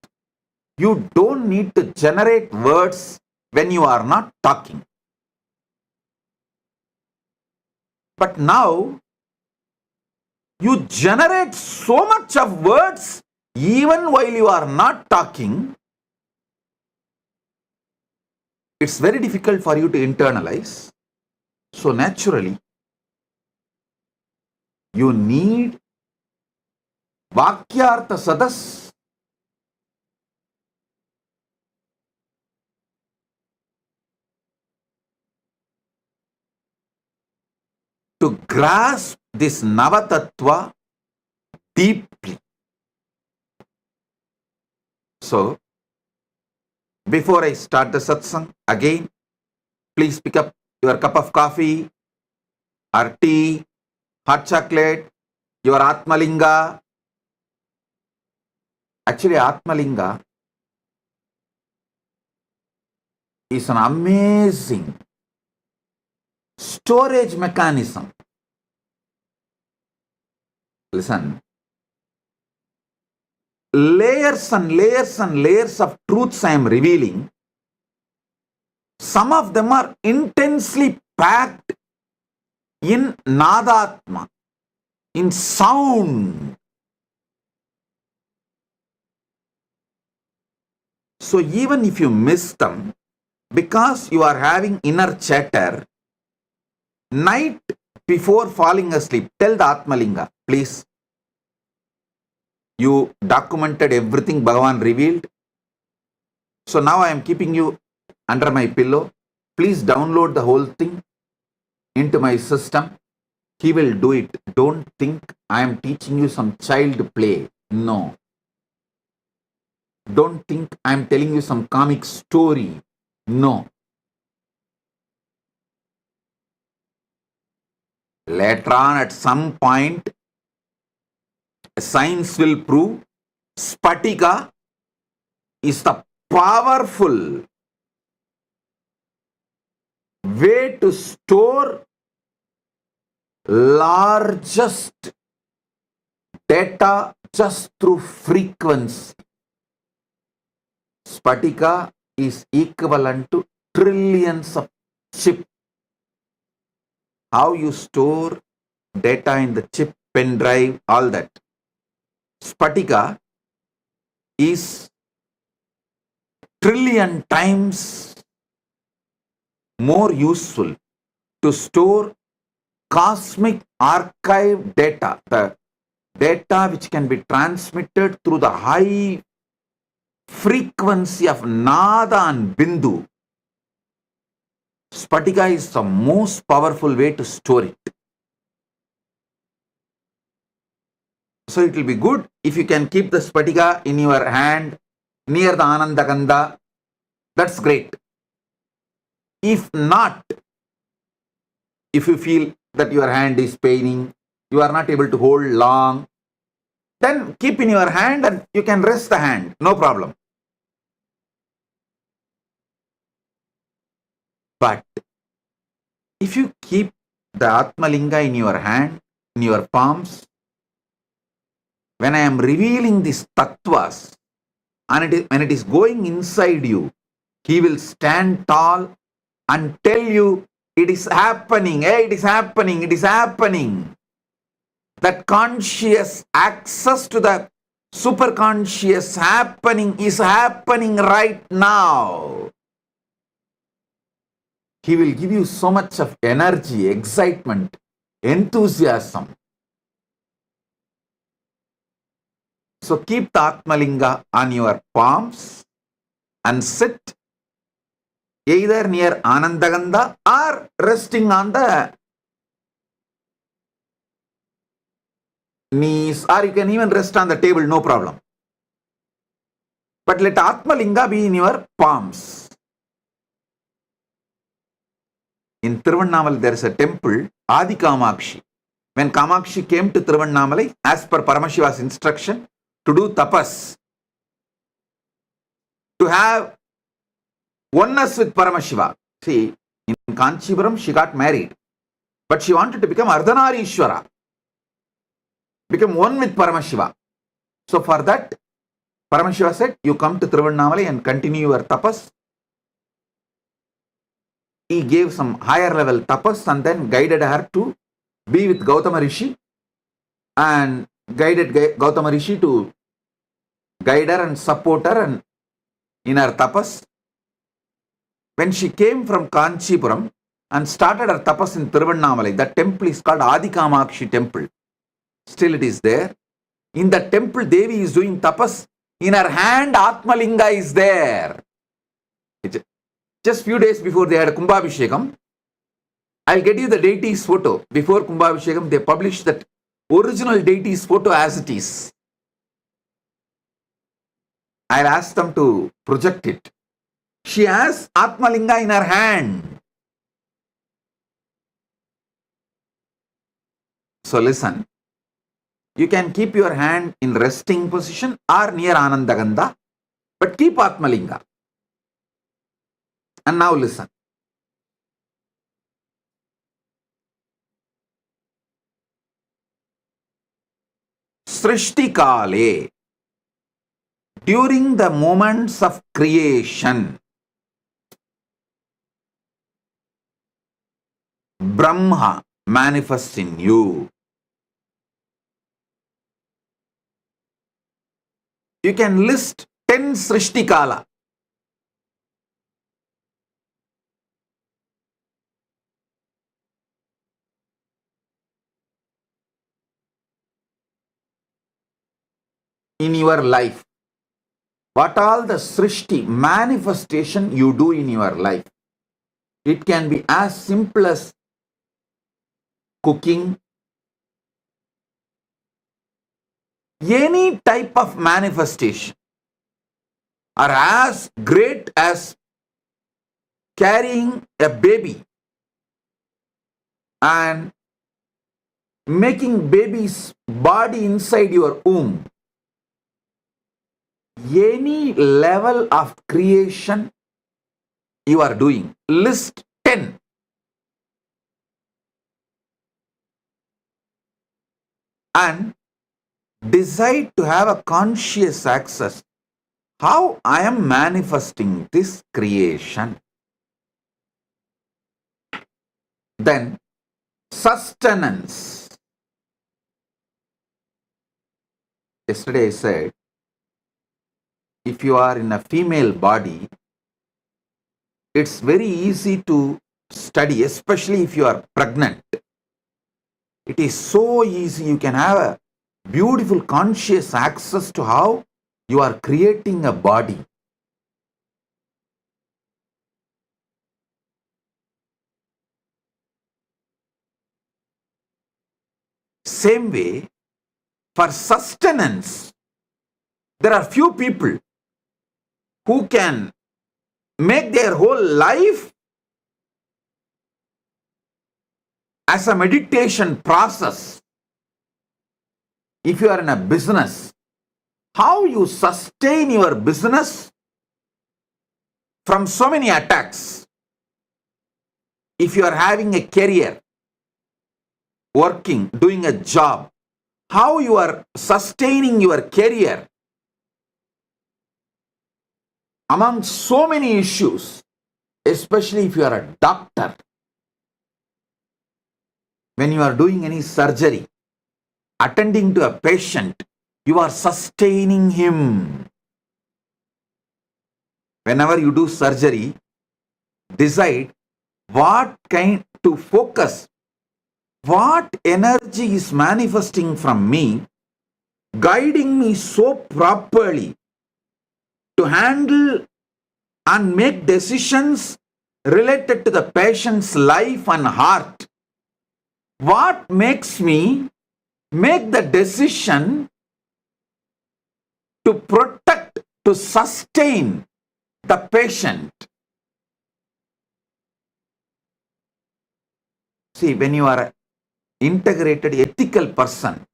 You don't need to generate words when you are not talking. But now, you generate so much of words even while you are not talking. It's very difficult for you to internalize. So naturally, you need Vakyartha Sadas. To grasp this Navatattva deeply. So, before I start the satsang, again, please pick up your cup of coffee or tea, hot chocolate, your Atmalinga. Actually, Atmalinga is an amazing storage mechanism. Listen. Layers and layers and layers of truths I am revealing. Some of them are intensely packed in Nadatma, in sound. So even if you miss them, because you are having inner chatter, night before falling asleep, tell the Atmalinga, please. You documented everything Bhagavan revealed. So now I am keeping you under my pillow. Please download the whole thing into my system. He will do it. Don't think I am teaching you some child play. No. Don't think I am telling you some comic story. No. Later on, at some point, science will prove Spatika is the powerful way to store largest data just through frequency. Spatika is equivalent to trillions of chip. How you store data in the chip, pen drive, all that. Spatika is trillion times more useful to store cosmic archive data, the data which can be transmitted through the high frequency of Nada and Bindu. Spatika is the most powerful way to store it. So it will be good if you can keep the Spatika in your hand near the Anandagandha. That's great. If not, if you feel that your hand is paining, you are not able to hold long, then keep in your hand and you can rest the hand, no problem. But if you keep the Atmalinga in your hand, in your palms, when I am revealing these tattvas, and when it is going inside you, he will stand tall and tell you, it is happening, it is happening, it is happening. That conscious access to the superconscious happening is happening right now. He will give you so much of energy, excitement, enthusiasm. So keep the Atmalinga on your palms and sit either near Anandagandha or resting on the knees, or you can even rest on the table, no problem. But let Atmalinga be in your palms. In Tiruvannamalai there is a temple, Adi Kamakshi. When Kamakshi came to Tiruvannamalai, as per Paramashiva's instruction, to do tapas, to have oneness with Paramashiva. See, in Kanchipuram she got married, but she wanted to become Ardhanarishwara, become one with Paramashiva. So for that, Paramashiva said, you come to Tiruvannamalai and continue your tapas. He gave some higher level tapas and then guided her to be with Gautama Rishi, and guided Gautama Rishi to guide her and support her and in her tapas. When she came from Kanchipuram and started her tapas in Tiruvannamalai, that temple is called Adi Kamakshi temple. Still it is there. In the temple, Devi is doing tapas. In her hand, Atmalinga is there. Just few days before they had Kumbhabhishekam, I'll get you the deity's photo. Before Kumbhabhishekam, they published that original deity's photo as it is. I'll ask them to project it. She has Atmalinga in her hand. So listen, you can keep your hand in resting position or near Anandagandha, but keep Atmalinga. And now listen. Srishti Kale, during the moments of creation, Brahma manifests in you. You can list 10 Srishti Kala. In your life. What all the Srishti manifestation you do in your life. It can be as simple as cooking, any type of manifestation, or as great as carrying a baby and making baby's body inside your womb. Any level of creation you are doing, list 10. And decide to have a conscious access how I am manifesting this creation. Then sustenance. Yesterday I said, if you are in a female body, it's very easy to study, especially if you are pregnant. It is so easy. You can have a beautiful conscious access to how you are creating a body. Same way, for sustenance, there are few people who can make their whole life as a meditation process. If you are in a business, how you sustain your business from so many attacks. If you are having a career, working, doing a job, how you are sustaining your career among so many issues, especially if you are a doctor. When you are doing any surgery, attending to a patient, you are sustaining him. Whenever you do surgery, decide what kind to focus, what energy is manifesting from me, guiding me so properly to handle and make decisions related to the patient's life and heart. What makes me make the decision to protect, to sustain the patient? See, when you are an integrated ethical person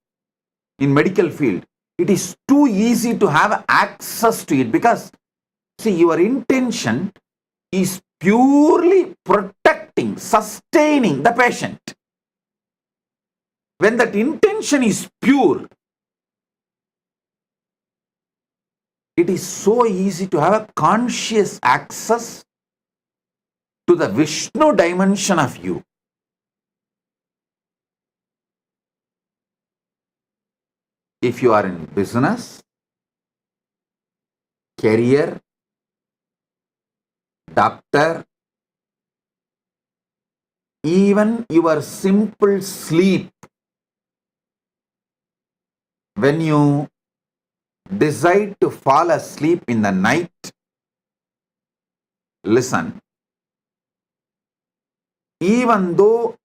in medical field, it is too easy to have access to it because, see, your intention is purely protecting, sustaining the patient. When that intention is pure, it is so easy to have a conscious access to the Vishnu dimension of you. If you are in business, career, doctor, even your simple sleep, when you decide to fall asleep in the night, listen, even though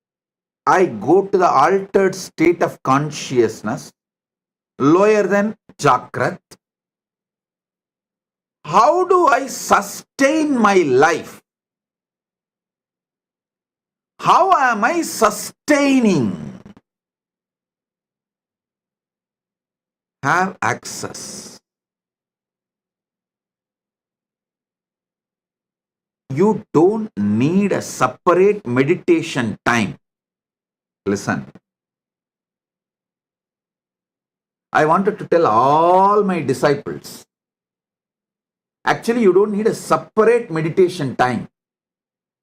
I go to the altered state of consciousness, lower than Jakrat, how do I sustain my life? How am I sustaining? Have access. You don't need a separate meditation time. Listen. I wanted to tell all my disciples, actually you don't need a separate meditation time.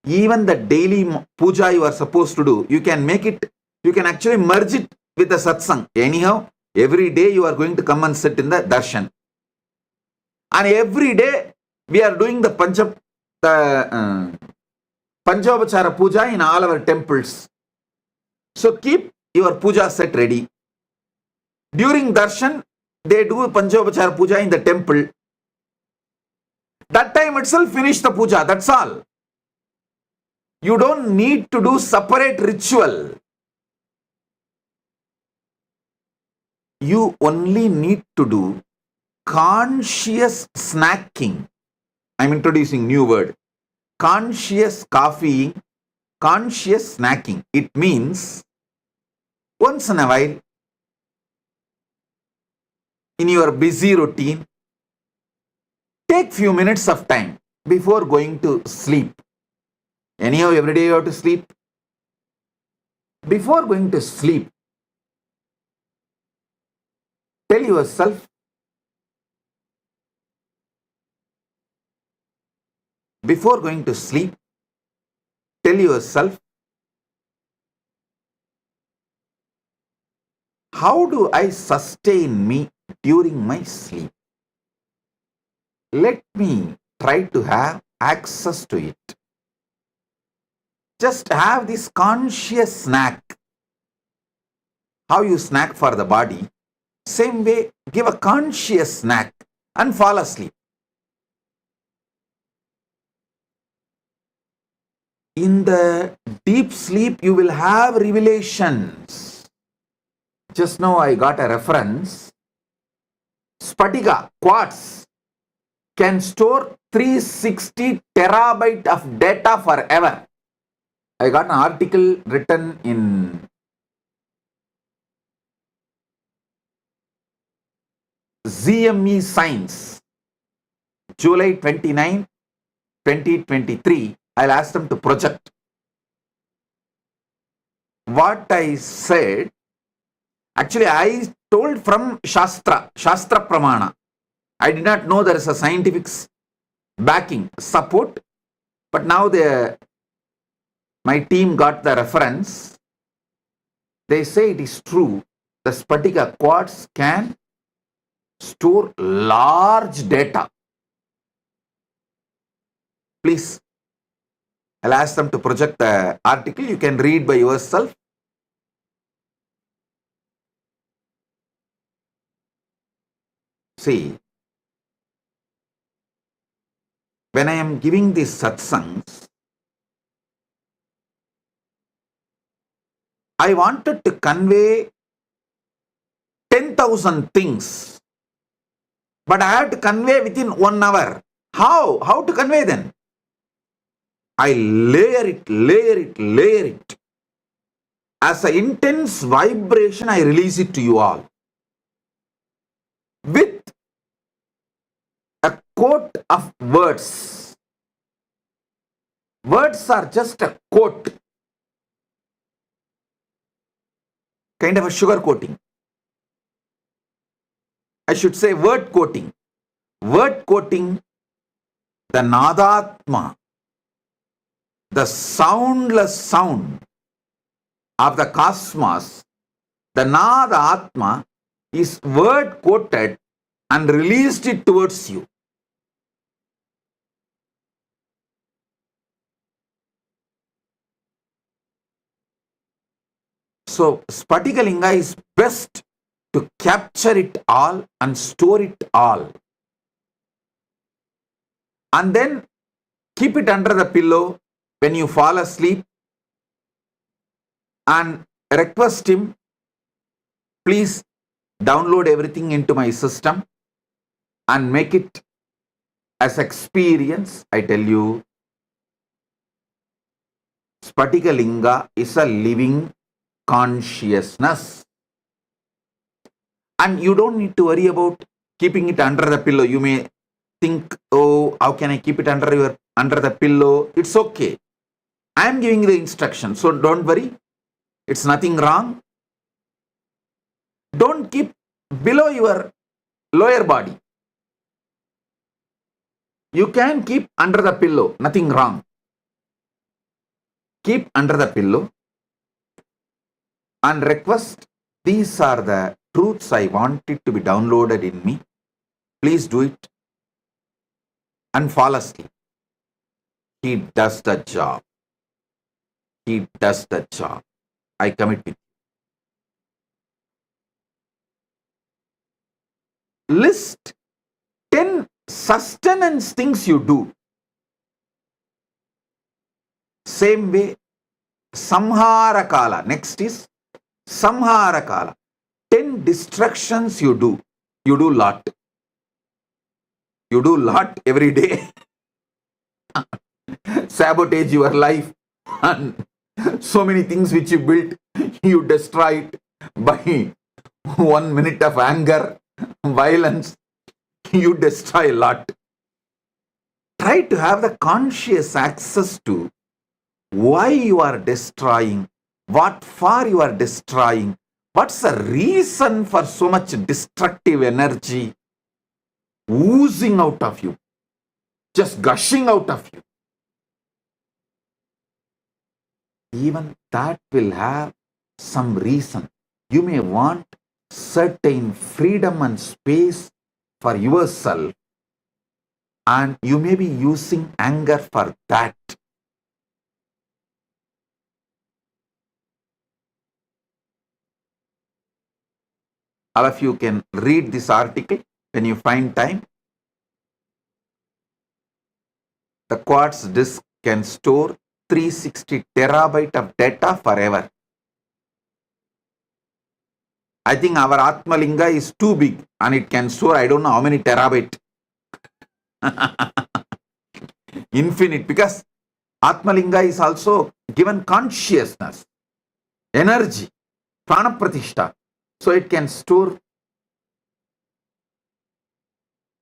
Even the daily puja you are supposed to do, you can make it, you can actually merge it with the satsang. Anyhow, every day you are going to come and sit in the darshan. And every day we are doing the Panchavachara puja in all our temples. So keep your puja set ready. During darshan, they do Panchavachara puja in the temple. That time itself finish the puja, that's all. You don't need to do separate ritual. You only need to do conscious snacking. I'm introducing new word. Conscious coffeeing, conscious snacking. It means once in a while, in your busy routine, take few minutes of time before going to sleep. Anyhow, every day you have to sleep. Before going to sleep, tell yourself, before going to sleep, tell yourself, how do I sustain me during my sleep? Let me try to have access to it. Just have this conscious snack. How you snack for the body, same way, give a conscious snack and fall asleep. In the deep sleep, you will have revelations. Just now I got a reference. Spatiga, quartz, can store 360 terabyte of data forever. I got an article written in ZME Science, July 29, 2023. I'll ask them to project. What I said, actually I told from Shastra Pramana. I did not know there is a scientific backing, support, but now my team got the reference. They say it is true. The Spatika quartz can store large data. Please, I'll ask them to project the article. You can read by yourself. See, when I am giving these satsangs, I wanted to convey 10,000 things, but I have to convey within 1 hour. How? How to convey then? I layer it. As an intense vibration, I release it to you all. With a quote of words. Words are just a quote. Kind of a sugar coating. I should say word coating. Word coating, the Nadatma, the soundless sound of the cosmos, the Nadatma is word quoted and released it towards you. So, Spatikalinga is best to capture it all and store it all. And then keep it under the pillow when you fall asleep and request him, please download everything into my system and make it as experience. I tell you, Spatikalinga is a living consciousness. And you don't need to worry about keeping it under the pillow. You may think, oh, how can I keep it under the pillow? It's okay. I am giving the instruction, so don't worry. It's nothing wrong. Don't keep below your lower body. You can keep under the pillow, nothing wrong. Keep under the pillow and request, these are the truths I want it to be downloaded in me. Please do it and fall asleep. He does the job. He does the job. I commit with you. List 10 sustenance things you do. Same way, Samhara Kala. Next is Samhara Kala. 10 distractions you do. You do lot. You do lot every day. Sabotage your life and so many things which you built, you destroy it by 1 minute of anger, violence. You destroy a lot. Try to have the conscious access to why you are destroying, what for you are destroying, what's the reason for so much destructive energy oozing out of you, just gushing out of you. even that will have some reason. You may want certain freedom and space for yourself, and you may be using anger for that. All of you can read this article when you find time. The quartz disk can store 360 terabyte of data forever. I think our Atmalinga is too big and it can store I don't know how many terabyte. Infinite, because Atmalinga is also given consciousness, energy, prana-pratishta. So it can store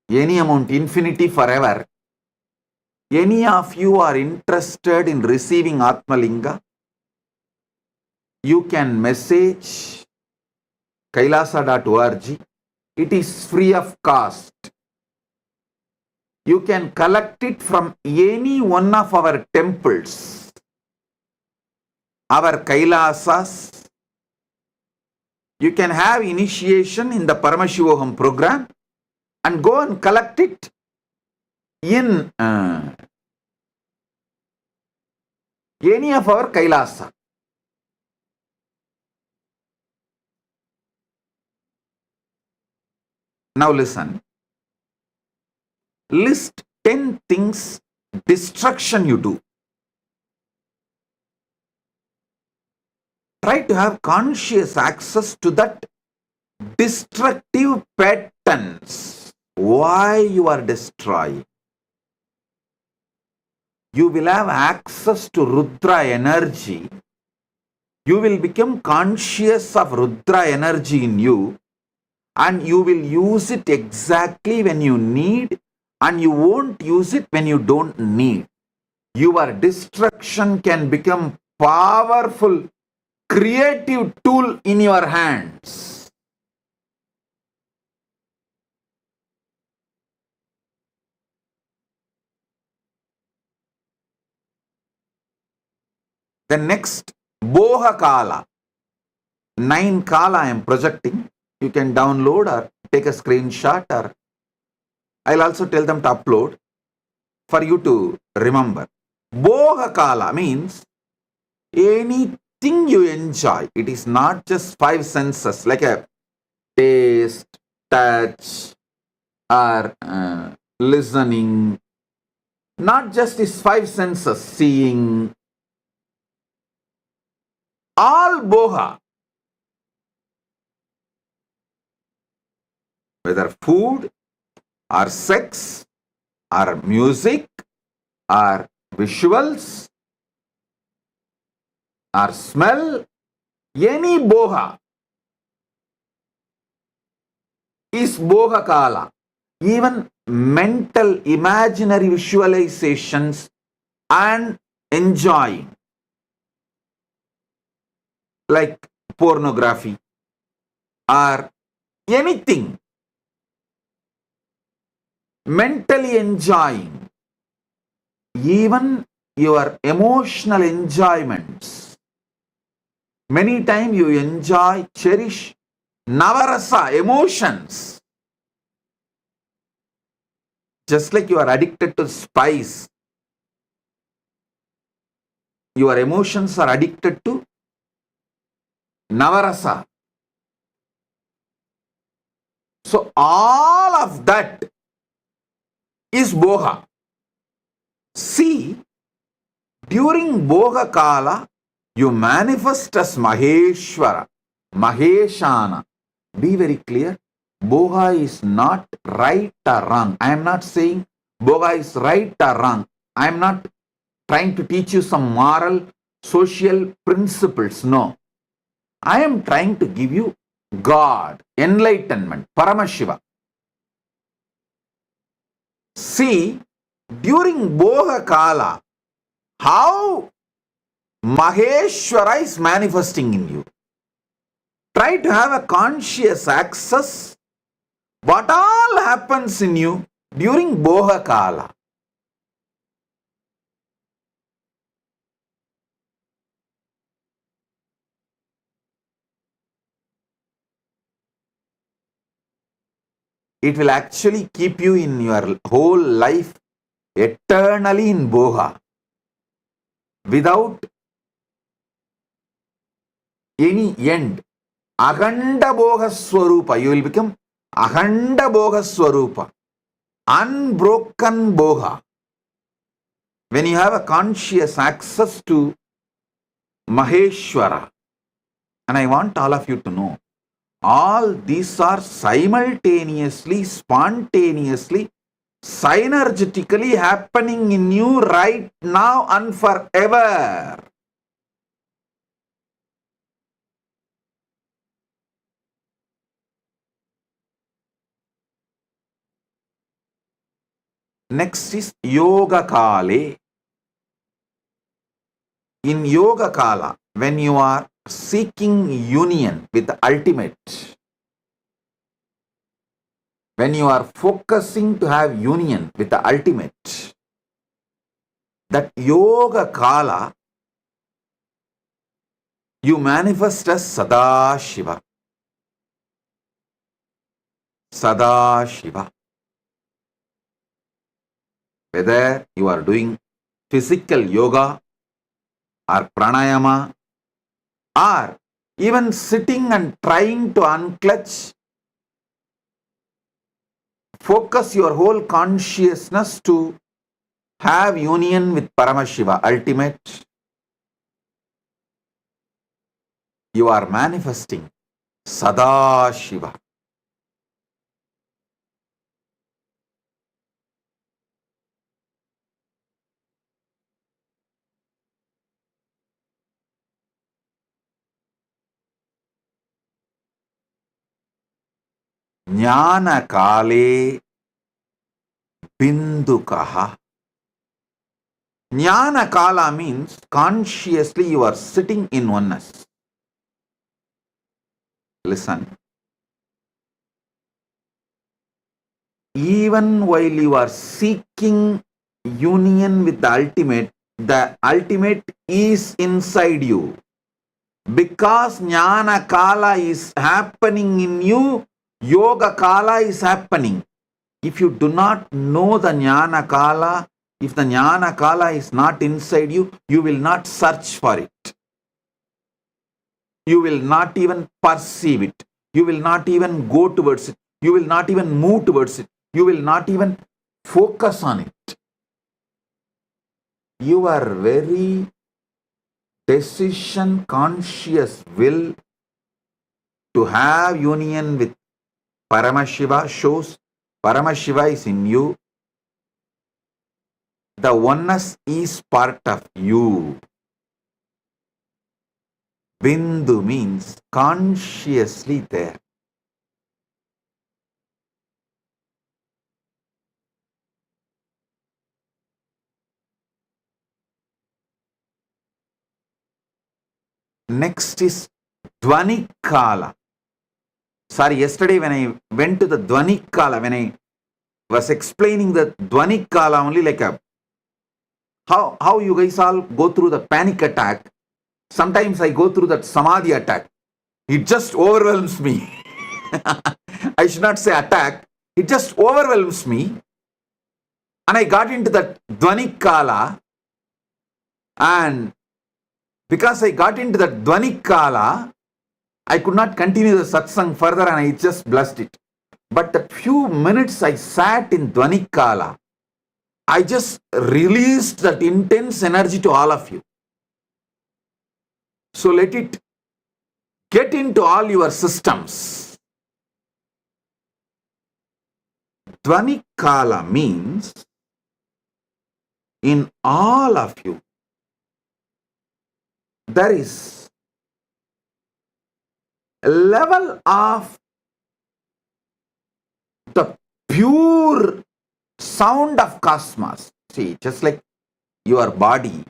any amount, infinity, forever. Any of you are interested in receiving Atmalinga, you can message kailasa.org. It is free of cost. You can collect it from any one of our temples, our Kailasas. You can have initiation in the Paramashiva program and go and collect it in any of our Kailasa. Now listen. List 10 things destruction you do. Try to have conscious access to that destructive patterns. Why you are destroying? You will have access to Rudra energy. You will become conscious of Rudra energy in you, and you will use it exactly when you need, and you won't use it when you don't need. Your destruction can become powerful, creative tool in your hands. The next, Boha Kala. 9 Kala I am projecting. You can download or take a screenshot, or I'll also tell them to upload for you to remember. Boha Kala means anything you enjoy. It is not just 5 senses like a taste, touch, or listening. Not just these 5 senses, seeing. All Boha. Whether food, or sex, or music, or visuals, or smell, any Boha is Boha Kala. Even mental, imaginary visualizations and enjoying, like pornography or anything, mentally enjoying, even your emotional enjoyments. Many times you enjoy, cherish Navarasa emotions. Just like you are addicted to spice, your emotions are addicted to Navarasa. So all of that is Boha. See, during Boha Kala, you manifest as Maheshwara, Maheshana. Be very clear. Boha is not right or wrong. I am not saying Boha is right or wrong. I am not trying to teach you some moral, social principles. No. I am trying to give you God, enlightenment, Paramashiva. See, during Boha Kala, how Maheshwara is manifesting in you. Try to have a conscious access what all happens in you during Boha Kala. it will actually keep you in your whole life eternally in boha without any end. Akhanda boga swarupa. You will become akhanda boga swarupa. Unbroken boga. When you have a conscious access to Maheshwara, and I want all of you to know, all these are simultaneously, spontaneously, synergetically happening in you right now and forever. Next is Yoga Kale. In Yoga Kala, when you are seeking union with the ultimate, when you are focusing to have union with the ultimate, that Yoga Kala, you manifest as Sadashiva. Sadashiva. Whether you are doing physical yoga or pranayama or even sitting and trying to unclutch, focus your whole consciousness to have union with Paramashiva, ultimate. You are manifesting Sadashiva. Jnana Kale Bindukaha. Jnana Kala means consciously you are sitting in oneness. Listen. Even while you are seeking union with the ultimate is inside you. Because Jnana Kala is happening in you, Yoga Kala is happening. If you do not know the Jnana Kala, if the Jnana Kala is not inside you, you will not search for it. You will not even perceive it. You will not even go towards it. You will not even move towards it. You will not even focus on it. Your very decision conscious will to have union with Paramashiva shows Paramashiva is in you. The oneness is part of you. Bindu means consciously there. Next is Dvani Kala. Sorry, yesterday when I went to the Dvani Kala, when I was explaining the Dvani Kala only like a how you guys all go through the panic attack. Sometimes I go through that Samadhi attack. It just overwhelms me. I should not say attack. It just overwhelms me. And I got into that Dvani Kala. And because I got into that Dvani Kala, I could not continue the satsang further and I just blessed it. But the few minutes I sat in Dvani Kala, I just released that intense energy to all of you. So let it get into all your systems. Dvani Kala means in all of you, there is a level of the pure sound of cosmos. See, just like your body,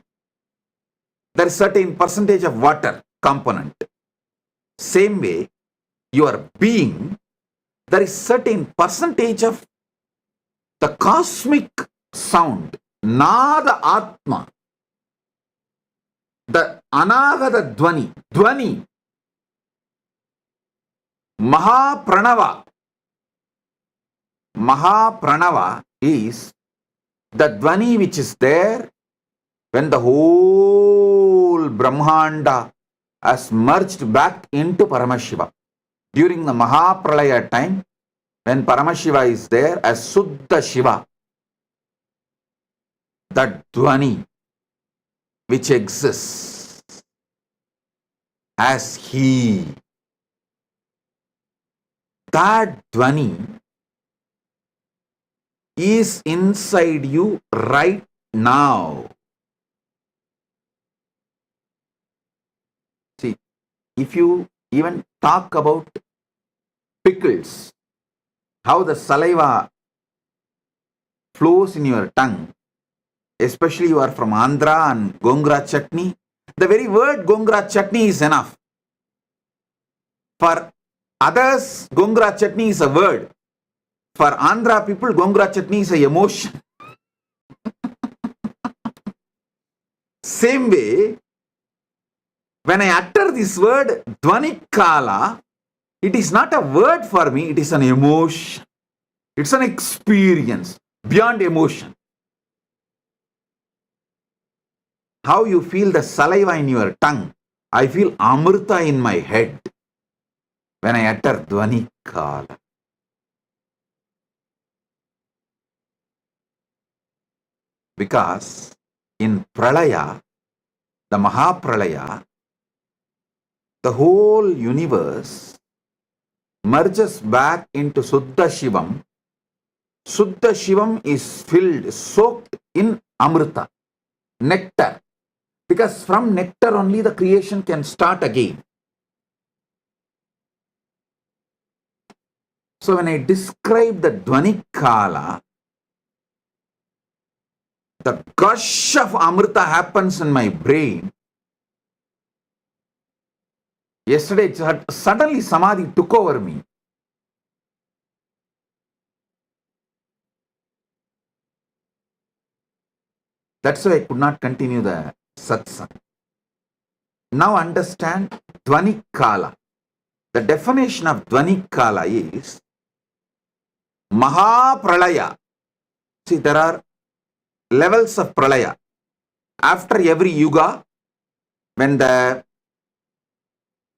there is certain percentage of water component. Same way, your being, there is certain percentage of the cosmic sound, Nada Atma, the Anagata Dvani, Dvani, Maha Pranava, Mahapranava is the Dvani which is there when the whole Brahmanda has merged back into Paramashiva. During the Mahapralaya time, when Paramashiva is there as Suddha Shiva, that Dvani which exists as He, that Dvani is inside you right now. See, if you even talk about pickles, how the saliva flows in your tongue, especially you are from Andhra and Gongura chutney, the very word Gongura chutney is enough. For others, Gongura chutney is a word. For Andhra people, Gongura chutney is an emotion. Same way, when I utter this word Dvanikala, it is not a word for me, it is an emotion. It's an experience beyond emotion. How you feel the saliva in your tongue, I feel Amrita in my head when I utter Dvanikala. Because in Pralaya, the Mahapralaya, the whole universe merges back into Suddha Shivam. Suddha Shivam is filled, soaked in Amrita, nectar. Because from nectar only the creation can start again. So when I describe the Dvanikala, the gush of Amrita happens in my brain. Yesterday, suddenly Samadhi took over me. That's why I could not continue the satsang. Now understand Dvanikala. The definition of Dvanikala is Mahapralaya. See, there are levels of Pralaya. After every yuga, when the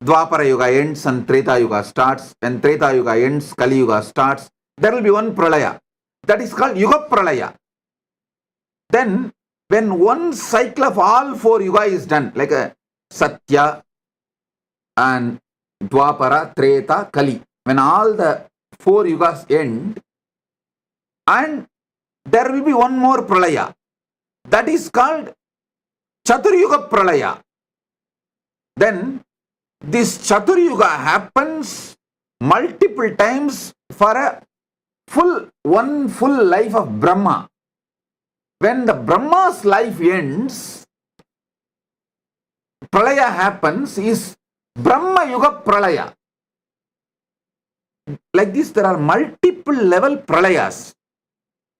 Dwapara Yuga ends and Treta Yuga starts, when Treta Yuga ends, Kali Yuga starts, there will be one Pralaya. That is called Yuga Pralaya. Then, when one cycle of all four Yuga is done, like a Satya and Dwapara, Treta, Kali, when all the four Yugas end, and there will be one more Pralaya. That is called Chaturyuga Pralaya. Then, this Chaturyuga happens multiple times for one full life of Brahma. When the Brahma's life ends, Pralaya happens, is Brahma Yuga Pralaya. Like this, there are multiple level Pralayas.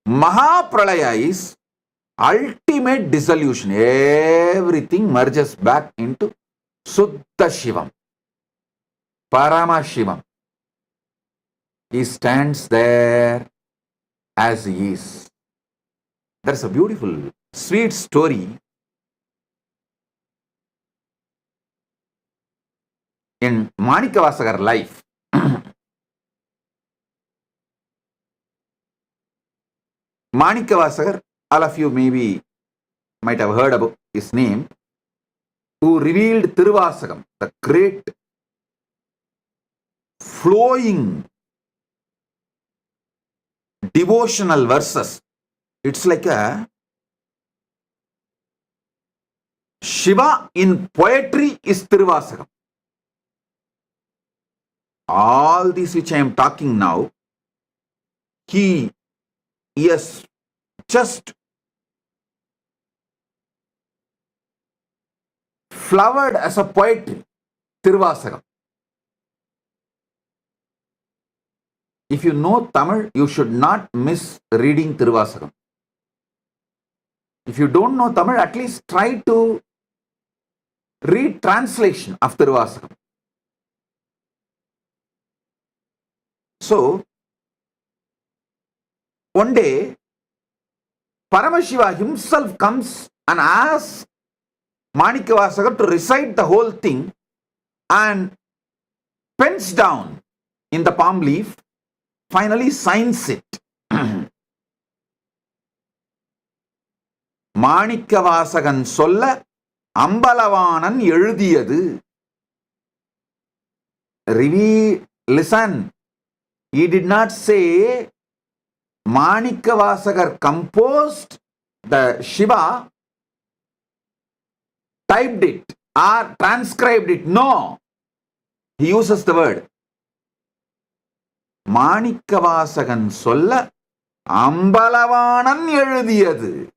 Mahapralaya is ultimate dissolution. Everything merges back into Suddha Shivam, Paramashivam. He stands there as he is. There's a beautiful, sweet story in Manikavasagar life. Manikavasagar, all of you maybe might have heard about his name, who revealed Tiruvasagam, the great flowing devotional verses. It's like a Shiva in poetry is Tiruvasagam. All these which I am talking now, he has just flowered as a poetry, Tiruvasagam. If you know Tamil, you should not miss reading Tiruvasagam. If you don't know Tamil, at least try to read translation of Tiruvasagam. So, one day, Paramashiva himself comes and asks Manikavasaga to recite the whole thing and pens down in the palm leaf, finally signs it. Manikavasagan solla Ambalavanan எழுதியது. Listen, he did not say Manikavasagar composed the Shiva, typed it or transcribed it. No, he uses the word Manikavasagan solla Ambalavanan எழுதியது.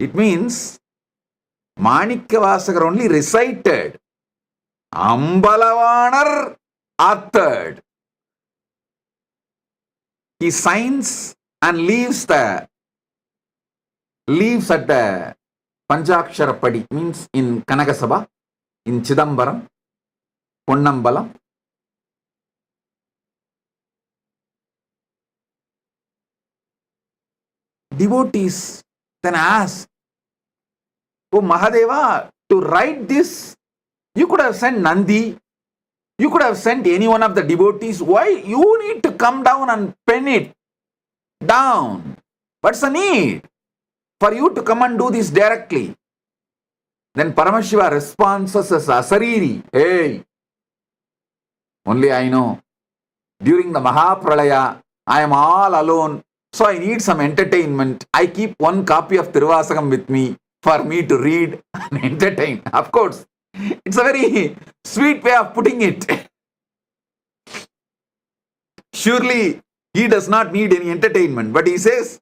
It means Manikavasagar only recited. Ambalavanar authored. He signs and leaves at the Panchakshara Padi, means in Kanagasabha, in Chidambaram, Ponnambalam. Devotees then ask, "Oh Mahadeva, to write this, you could have sent Nandi, you could have sent any one of the devotees. Why you need to come down and pen it down? What's the need for you to come and do this directly?" Then Paramashiva responds as Asariri, "Hey, only I know. During the Mahapralaya, I am all alone, so I need some entertainment. I keep one copy of Tiruvasakam with me for me to read and entertain." Of course, it's a very sweet way of putting it. Surely, he does not need any entertainment, but he says,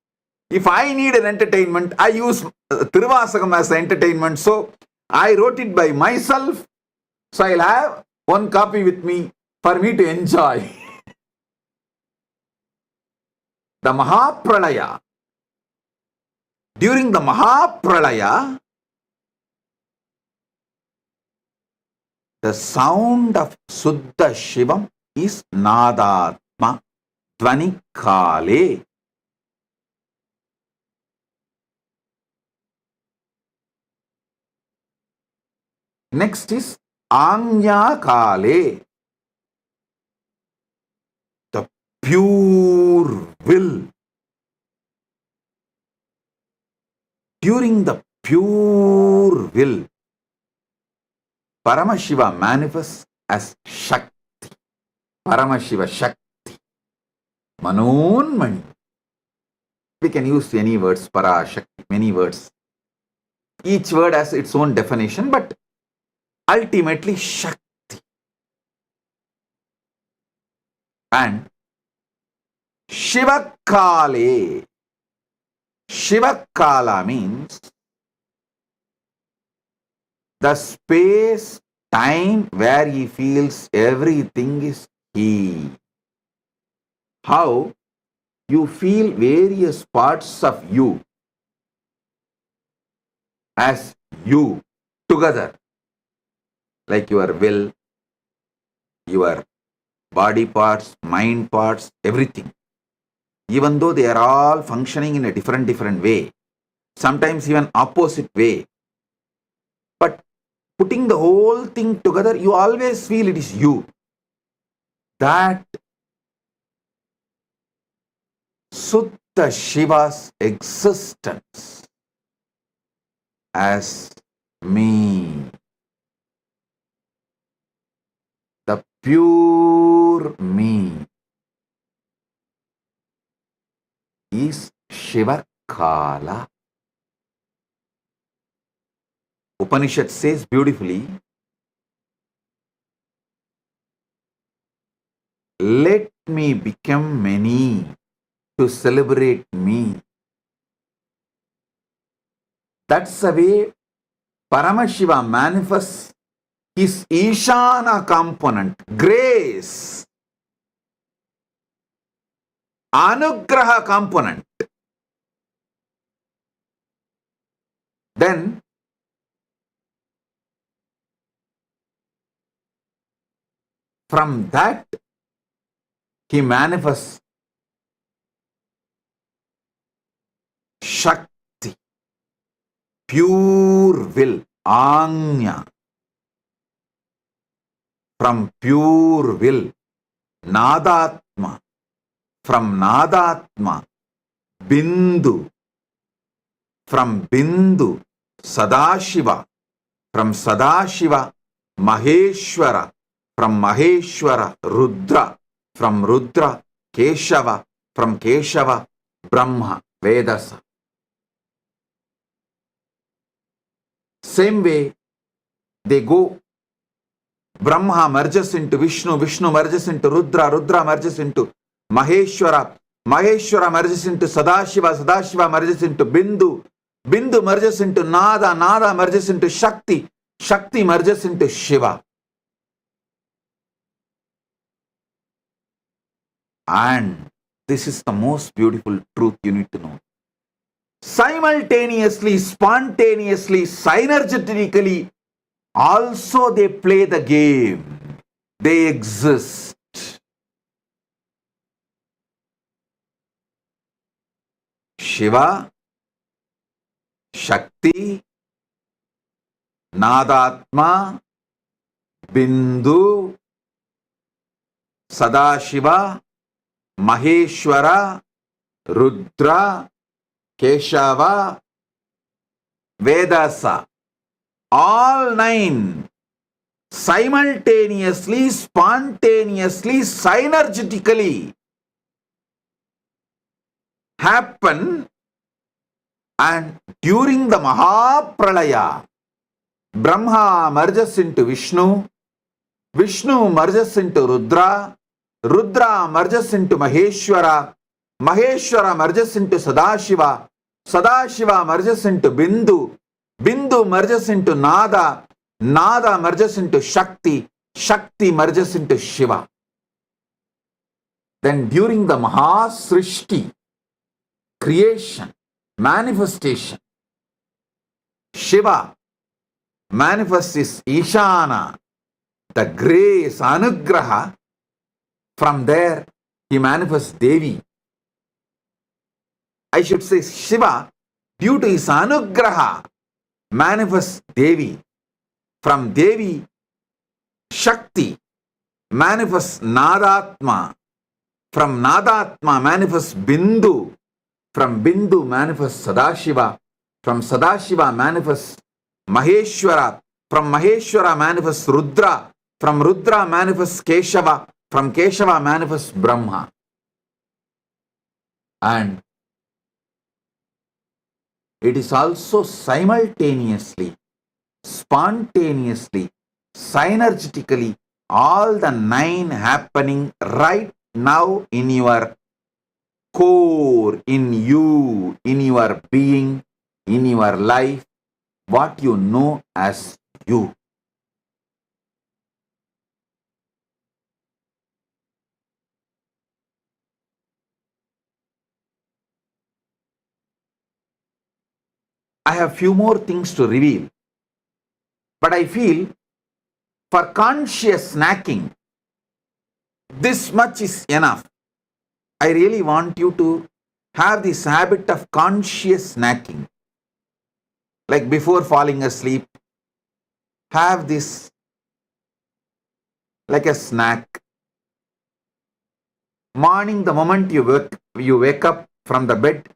if I need an entertainment, I use Tiruvasakam as the entertainment, so I wrote it by myself, so I'll have one copy with me for me to enjoy. The Mahapralaya. During the Mahapralaya, the sound of Suddha Shivam is Nadatma Dvani Kale. Next is Anya Kale, the pure will. During the pure will, Paramashiva manifests as Shakti. Paramashiva Shakti. Manonmani. We can use any words, Para, Shakti, many words. Each word has its own definition, but ultimately Shakti. And Shivakale. Shivakala means the space, time where he feels everything is he. How you feel various parts of you as you together, like your will, your body parts, mind parts, everything. Even though they are all functioning in a different way, sometimes even opposite way, but putting the whole thing together, you always feel it is you. That Sutta Shiva's existence as me, the pure me, is Shivakala. Upanishad says beautifully, let me become many to celebrate me. That's the way Paramashiva manifests his Ishana component, grace, Anugraha component. Then From that, he manifests Shakti, pure will, Anya. From pure will, Nadatma. From Nadatma, Bindu. From Bindu, Sadashiva. From Sadashiva, Maheshwara. From Maheshwara, Rudra. From Rudra, Keshava. From Keshava, Brahma, Vedasa. Same way, they go. Brahma merges into Vishnu, Vishnu merges into Rudra, Rudra merges into Maheshwara, Maheshwara merges into Sadashiva, Sadashiva merges into Bindu, Bindu merges into Nada, Nada merges into Shakti, Shakti merges into Shiva. And this is the most beautiful truth you need to know. Simultaneously, spontaneously, synergetically, also they play the game. They exist. Shiva, Shakti, Nadatma, Bindu, Sadashiva, Maheshwara, Rudra, Keshava, Vedasa. All 9 simultaneously, spontaneously, synergetically happen, and during the Mahapralaya, Brahma merges into Vishnu, Vishnu merges into Rudra, Rudra merges into Maheshwara, Maheshwara merges into Sadashiva, Sadashiva merges into Bindu, Bindu merges into Nada, Nada merges into Shakti, Shakti merges into Shiva. Then during the Mahasrishti, creation, manifestation, Shiva manifests his Ishana, the grace, Anugraha. From there, he manifests Devi. I should say Shiva, due to his Anugraha, manifests Devi. From Devi, Shakti manifests Nadatma. From Nadatma manifests Bindu. From Bindu manifests Sadashiva. From Sadashiva manifests Maheshwara. From Maheshwara manifests Rudra. From Rudra manifests Keshava. From Keshava manifests Brahma. And it is also simultaneously, spontaneously, synergetically, all the 9 happening right now in your core, in you, in your being, in your life, what you know as you. I have few more things to reveal, but I feel for conscious snacking, this much is enough. I really want you to have this habit of conscious snacking. Like before falling asleep, have this like a snack. Morning, the moment you wake up from the bed,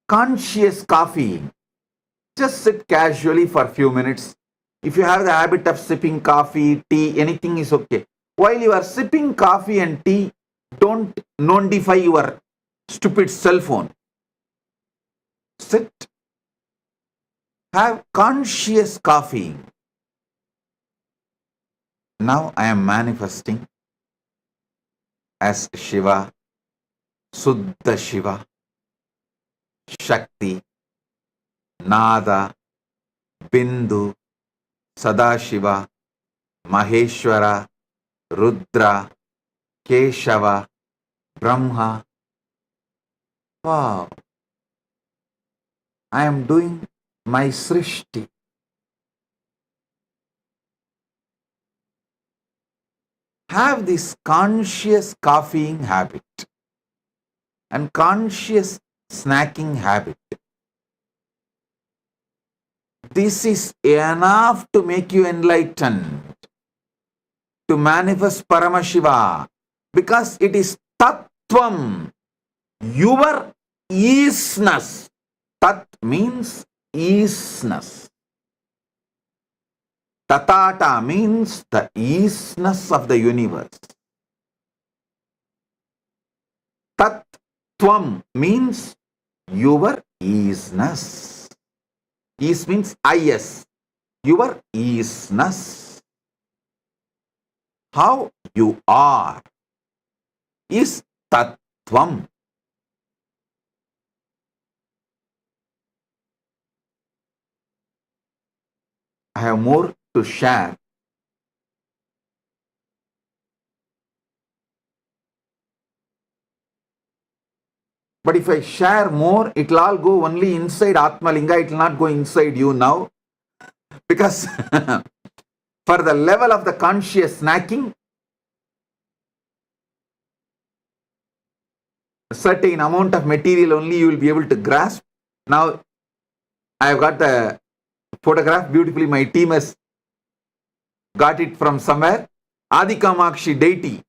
conscious coffee. Just sit casually for a few minutes. If you have the habit of sipping coffee, tea, anything is okay. While you are sipping coffee and tea, don't notify your stupid cell phone. Sit. Have conscious coffee. Now I am manifesting as Shiva, Suddha Shiva, Shakti, Nada, Bindu, Sadashiva, Maheshwara, Rudra, Keshava, Brahma. Wow. I am doing my Srishti. have this conscious copying habit and conscious snacking habit. This is enough to make you enlightened, to manifest Paramashiva, because it is Tattvam, your isness. Tat means isness. Tatata means the isness of the universe. Tattvam means your isness. Is means is. Your isness. How you are is Tattvam. I have more to share. But if I share more, it will all go only inside Atmalinga. It will not go inside you now. Because for the level of the conscious snacking, a certain amount of material only you will be able to grasp. Now, I have got the photograph beautifully. My team has got it from somewhere. Adi Kamakshi deity.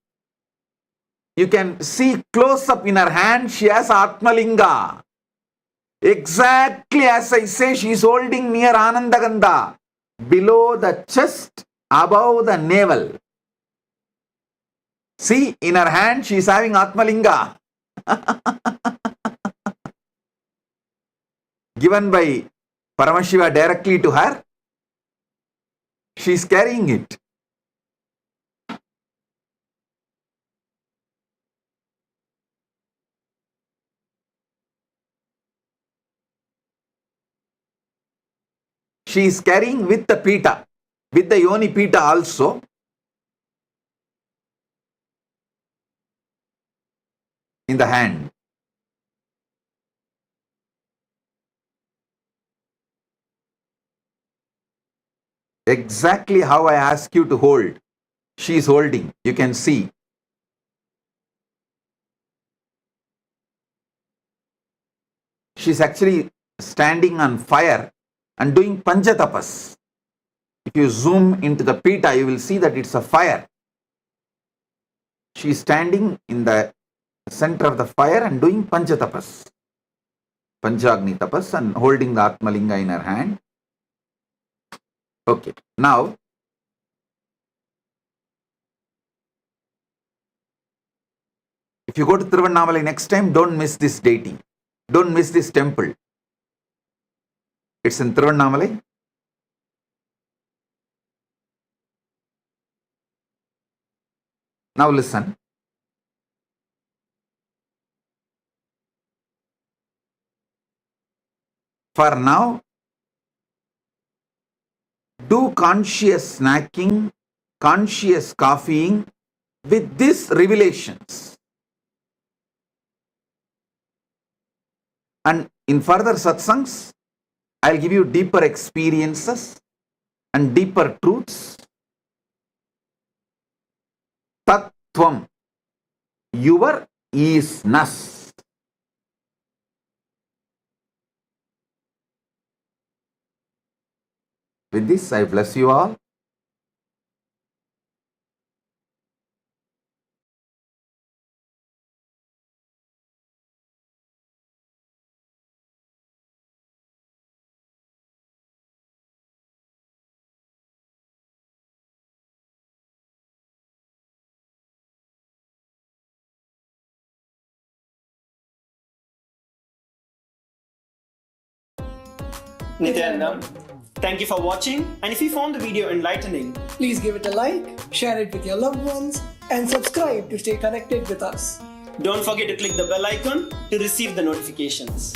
You can see close up in her hand, she has Atmalinga. Exactly as I say, she is holding near Anandagandha, below the chest, above the navel. See, in her hand, she is having Atmalinga. Given by Paramashiva directly to her, she is carrying it. She is carrying with the pita, with the yoni pita also. In the hand. Exactly how I ask you to hold. She is holding. You can see. She is actually standing on fire and doing panchatapas. If you zoom into the pita, you will see that it's a fire. She is standing in the center of the fire and doing panchatapas. Panchagni tapas, and holding the Atmalinga in her hand. Okay. Now, if you go to Tiruvannamalai next time, don't miss this deity. Don't miss this temple. It's in Tiruvannamalai. Now listen. For now, do conscious snacking, conscious copying with these revelations. And in further satsangs, I'll give you deeper experiences and deeper truths. Tattvam, your isness. With this, I bless you all. Nithyananda, thank you for watching, and if you found the video enlightening, please give it a like, share it with your loved ones, and subscribe to stay connected with us. Don't forget to click the bell icon to receive the notifications.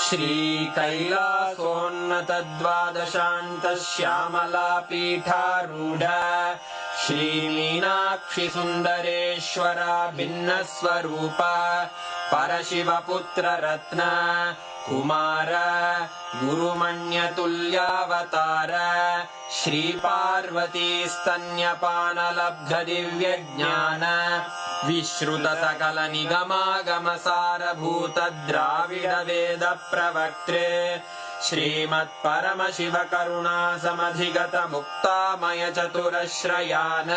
श्रीकैलासोन्नतद्वादशान्तश्यामलापीठारूढ श्रीमीनाक्षिसुन्दरेश्वरा भिन्नस्वरूप परशिवपुत्ररत्न Kumar गुरुमण्यतुल्यावतार श्रीपार्वतीस्तन्यपानलब्धदिव्यज्ञान विश्रुतसकलनिगमागमसारभूत द्राविडवेदप्रवक्त्रे श्रीमत्परमशिवकरुणासमधिगतमुक्तामयचतुरश्रयान्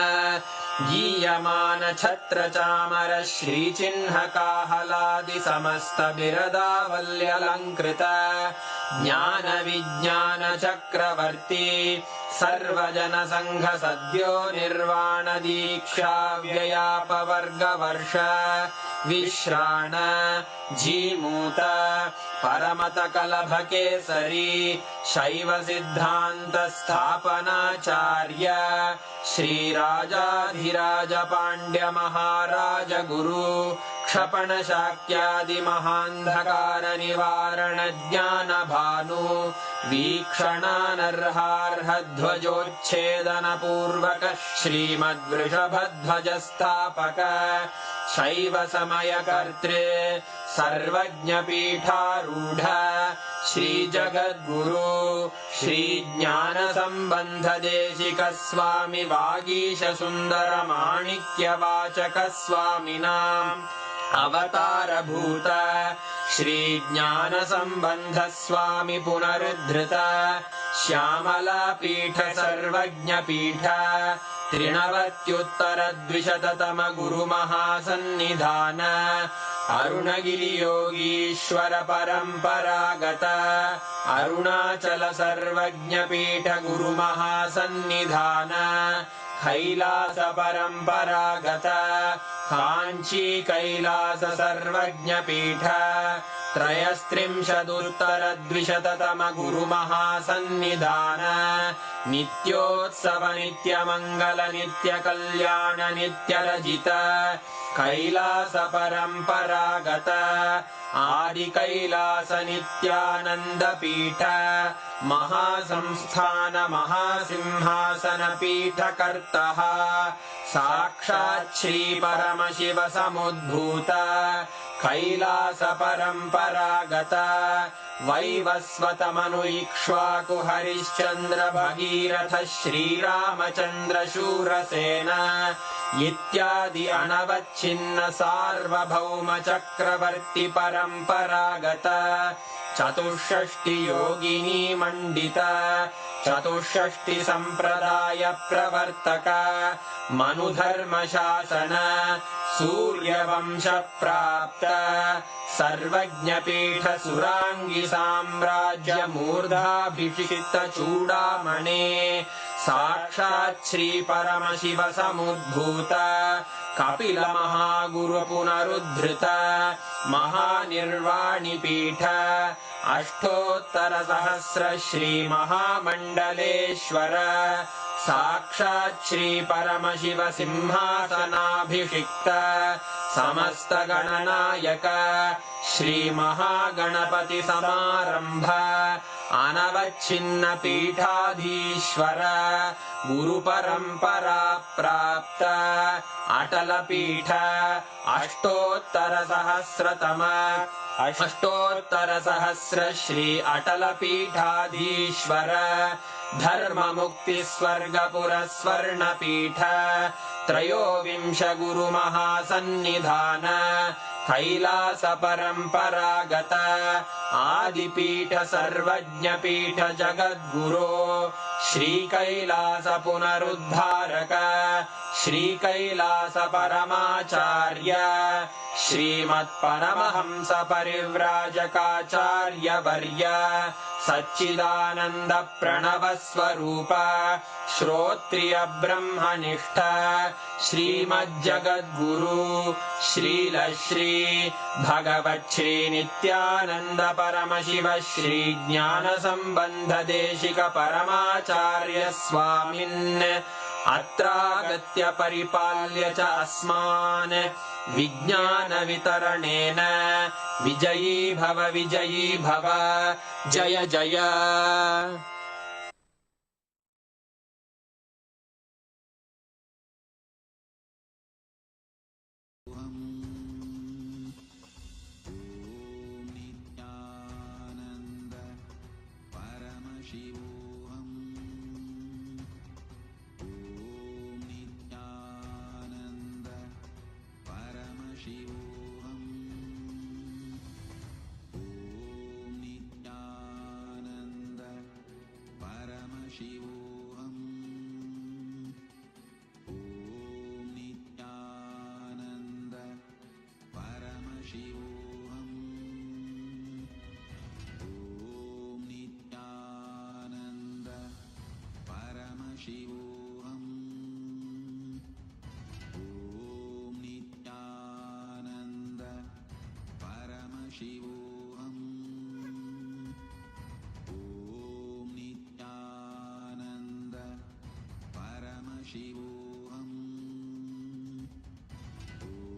गीयमान छत्रचामर श्रीचिह्नकाहलादिसमस्तबिरदावल्यलङ्कृत ज्ञानविज्ञानचक्रवर्ती सर्वजनसङ्घसद्यो निर्वाणदीक्षाव्ययापवर्गवर्ष विश्राण Jimuta परमतकलभकेसरी शैवसिद्धान्तस्थापनाचार्य श्रीराजाधिराजपाण्ड्यमहाराज गुरु क्षपणशाक्यादिमहान्धकारनिवारणज्ञानभानु वीक्षणानर्हार्हध्वजोच्छेदनपूर्वक श्रीमद्वृषभध्वजस्थापक शैवसमयकर्त्रे सर्वज्ञपीठारूढ श्रीजगद्गुरु श्रीज्ञानसम्बन्धदेशिकस्वामि वागीशसुन्दरमाणिक्यवाचकस्वामिनाम् अवतारभूत श्रीज्ञानसम्बन्धस्वामि पुनरुद्धृत श्यामलापीठ सर्वज्ञपीठ त्रिनवत्युत्तरद्विशततम गुरुमहासन्निधान अरुणगिरियोगीश्वर परम्परागत अरुणाचल सर्वज्ञपीठ गुरुमहासन्निधान कैलास परम्परागत काञ्ची कैलास सर्वज्ञपीठ त्रयस्त्रिंशदुत्तरद्विशततम गुरुमहासन्निधान नित्योत्सव नित्यमङ्गल नित्यकल्याण नित्यरजित कैलास परम्परागत आदिकैलास नित्यानन्दपीठ महासंस्थान महासिंहासन पीठकर्तः साक्षात् श्री परमशिव समुद्भूत कैलास परम्परागत वैवस्वतमनु इक्ष्वाकु हरिश्चन्द्र भगीरथ श्रीरामचन्द्र शूरसेन इत्यादि अनवच्छिन्न सार्वभौम चक्रवर्ति परम्परागत चतुष्षष्टि योगिनी मंडित चतुष्षष्टि संप्रदाय प्रवर्तक मनुधर्म शासन सूर्यवंश प्राप्त सर्वज्ञपीठ सुरांगी साम्राज्य मूर्धाभिषिक्त चूड़ामणे साक्षात् श्री परमशिव समुद्भूत कपिल महागुरु पुनरुद्धृत महानिर्वाणि पीठ अष्टोत्तर सहस्र श्री महामंडलेश्वर साक्षात् श्री परमशिव सिंहासनाभिषिक्त समस्त गणनायक श्री महागणपति समारंभ अनवच्छिन्न पीठाधीश्वर गुरु परंपरा प्राप्त अटल पीठ अष्टोत्तर सहस्र श्री अटल पीठाधीश्वर धर्म मुक्ति स्वर्गपुर स्वर्ण पीठ त्रयोविंश गुरु महासन्निधान कैलास परंपरागत आदिपीठ सर्वज्ञ पीठ जगद्गुरो श्री कैलास पुनरुद्धारक श्री कैलास परमाचार्य श्रीमत्परमहंस परिव्राजकाचार्य वर्य सच्चिदानंद प्रणव स्वरूप श्रोत्रिय ब्रह्मनिष्ठ श्रीमज्जगद्गुरु श्रील श्री भगवत् श्री नित्यानंद परमशिव श्री ज्ञान संबंध देशिक परमाचार्य स्वामिन् अत्रागत्य परिपाल्य च अस्मान् विज्ञानवितरणेन विजयी भव जय जय नित्यानन्द परमशिवोऽहम् ॐ नित्यानन्द परमशिवोऽहम् ॐ नित्यानन्द परमशिवोऽहम् ॐ नित्यानन्द परमशिवोऽहम् ॐ नित्यानन्द परमशिवोऽहम् ॐ नित्यानन्द परमशिवोऽहम् ॐ नित्यानन्द परमशिवोऽहम् ॐ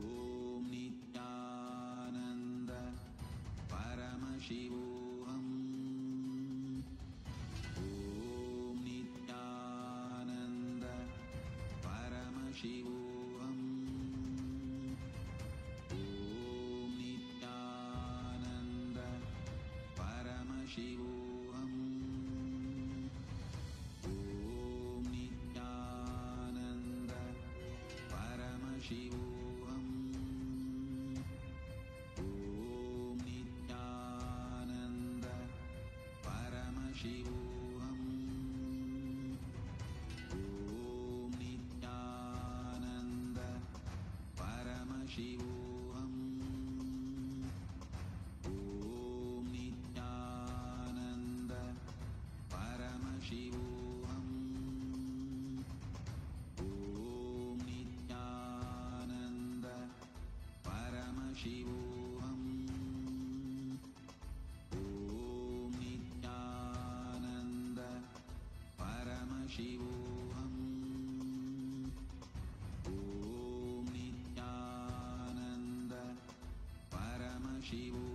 नित्यानन्द परमशिवोऽहम् ॐ नित्यानन्द परमशिवोऽहम् ॐ नित्यानन्द परमशिवोऽहम् ॐ नित्यानन्द परमशिवोऽहम् ॐ नित्यानन्द परमशिवोऽहम् ॐ नित्यानन्द परमशिवोऽहम् ॐ नित्यानन्द परमशिवोऽहम् ॐ नित्यानन्द परमशिवोऽहम् ॐ नित्यानन्द परमशिवोऽहम् ॐ नित्यानन्द परमशिवोऽहम्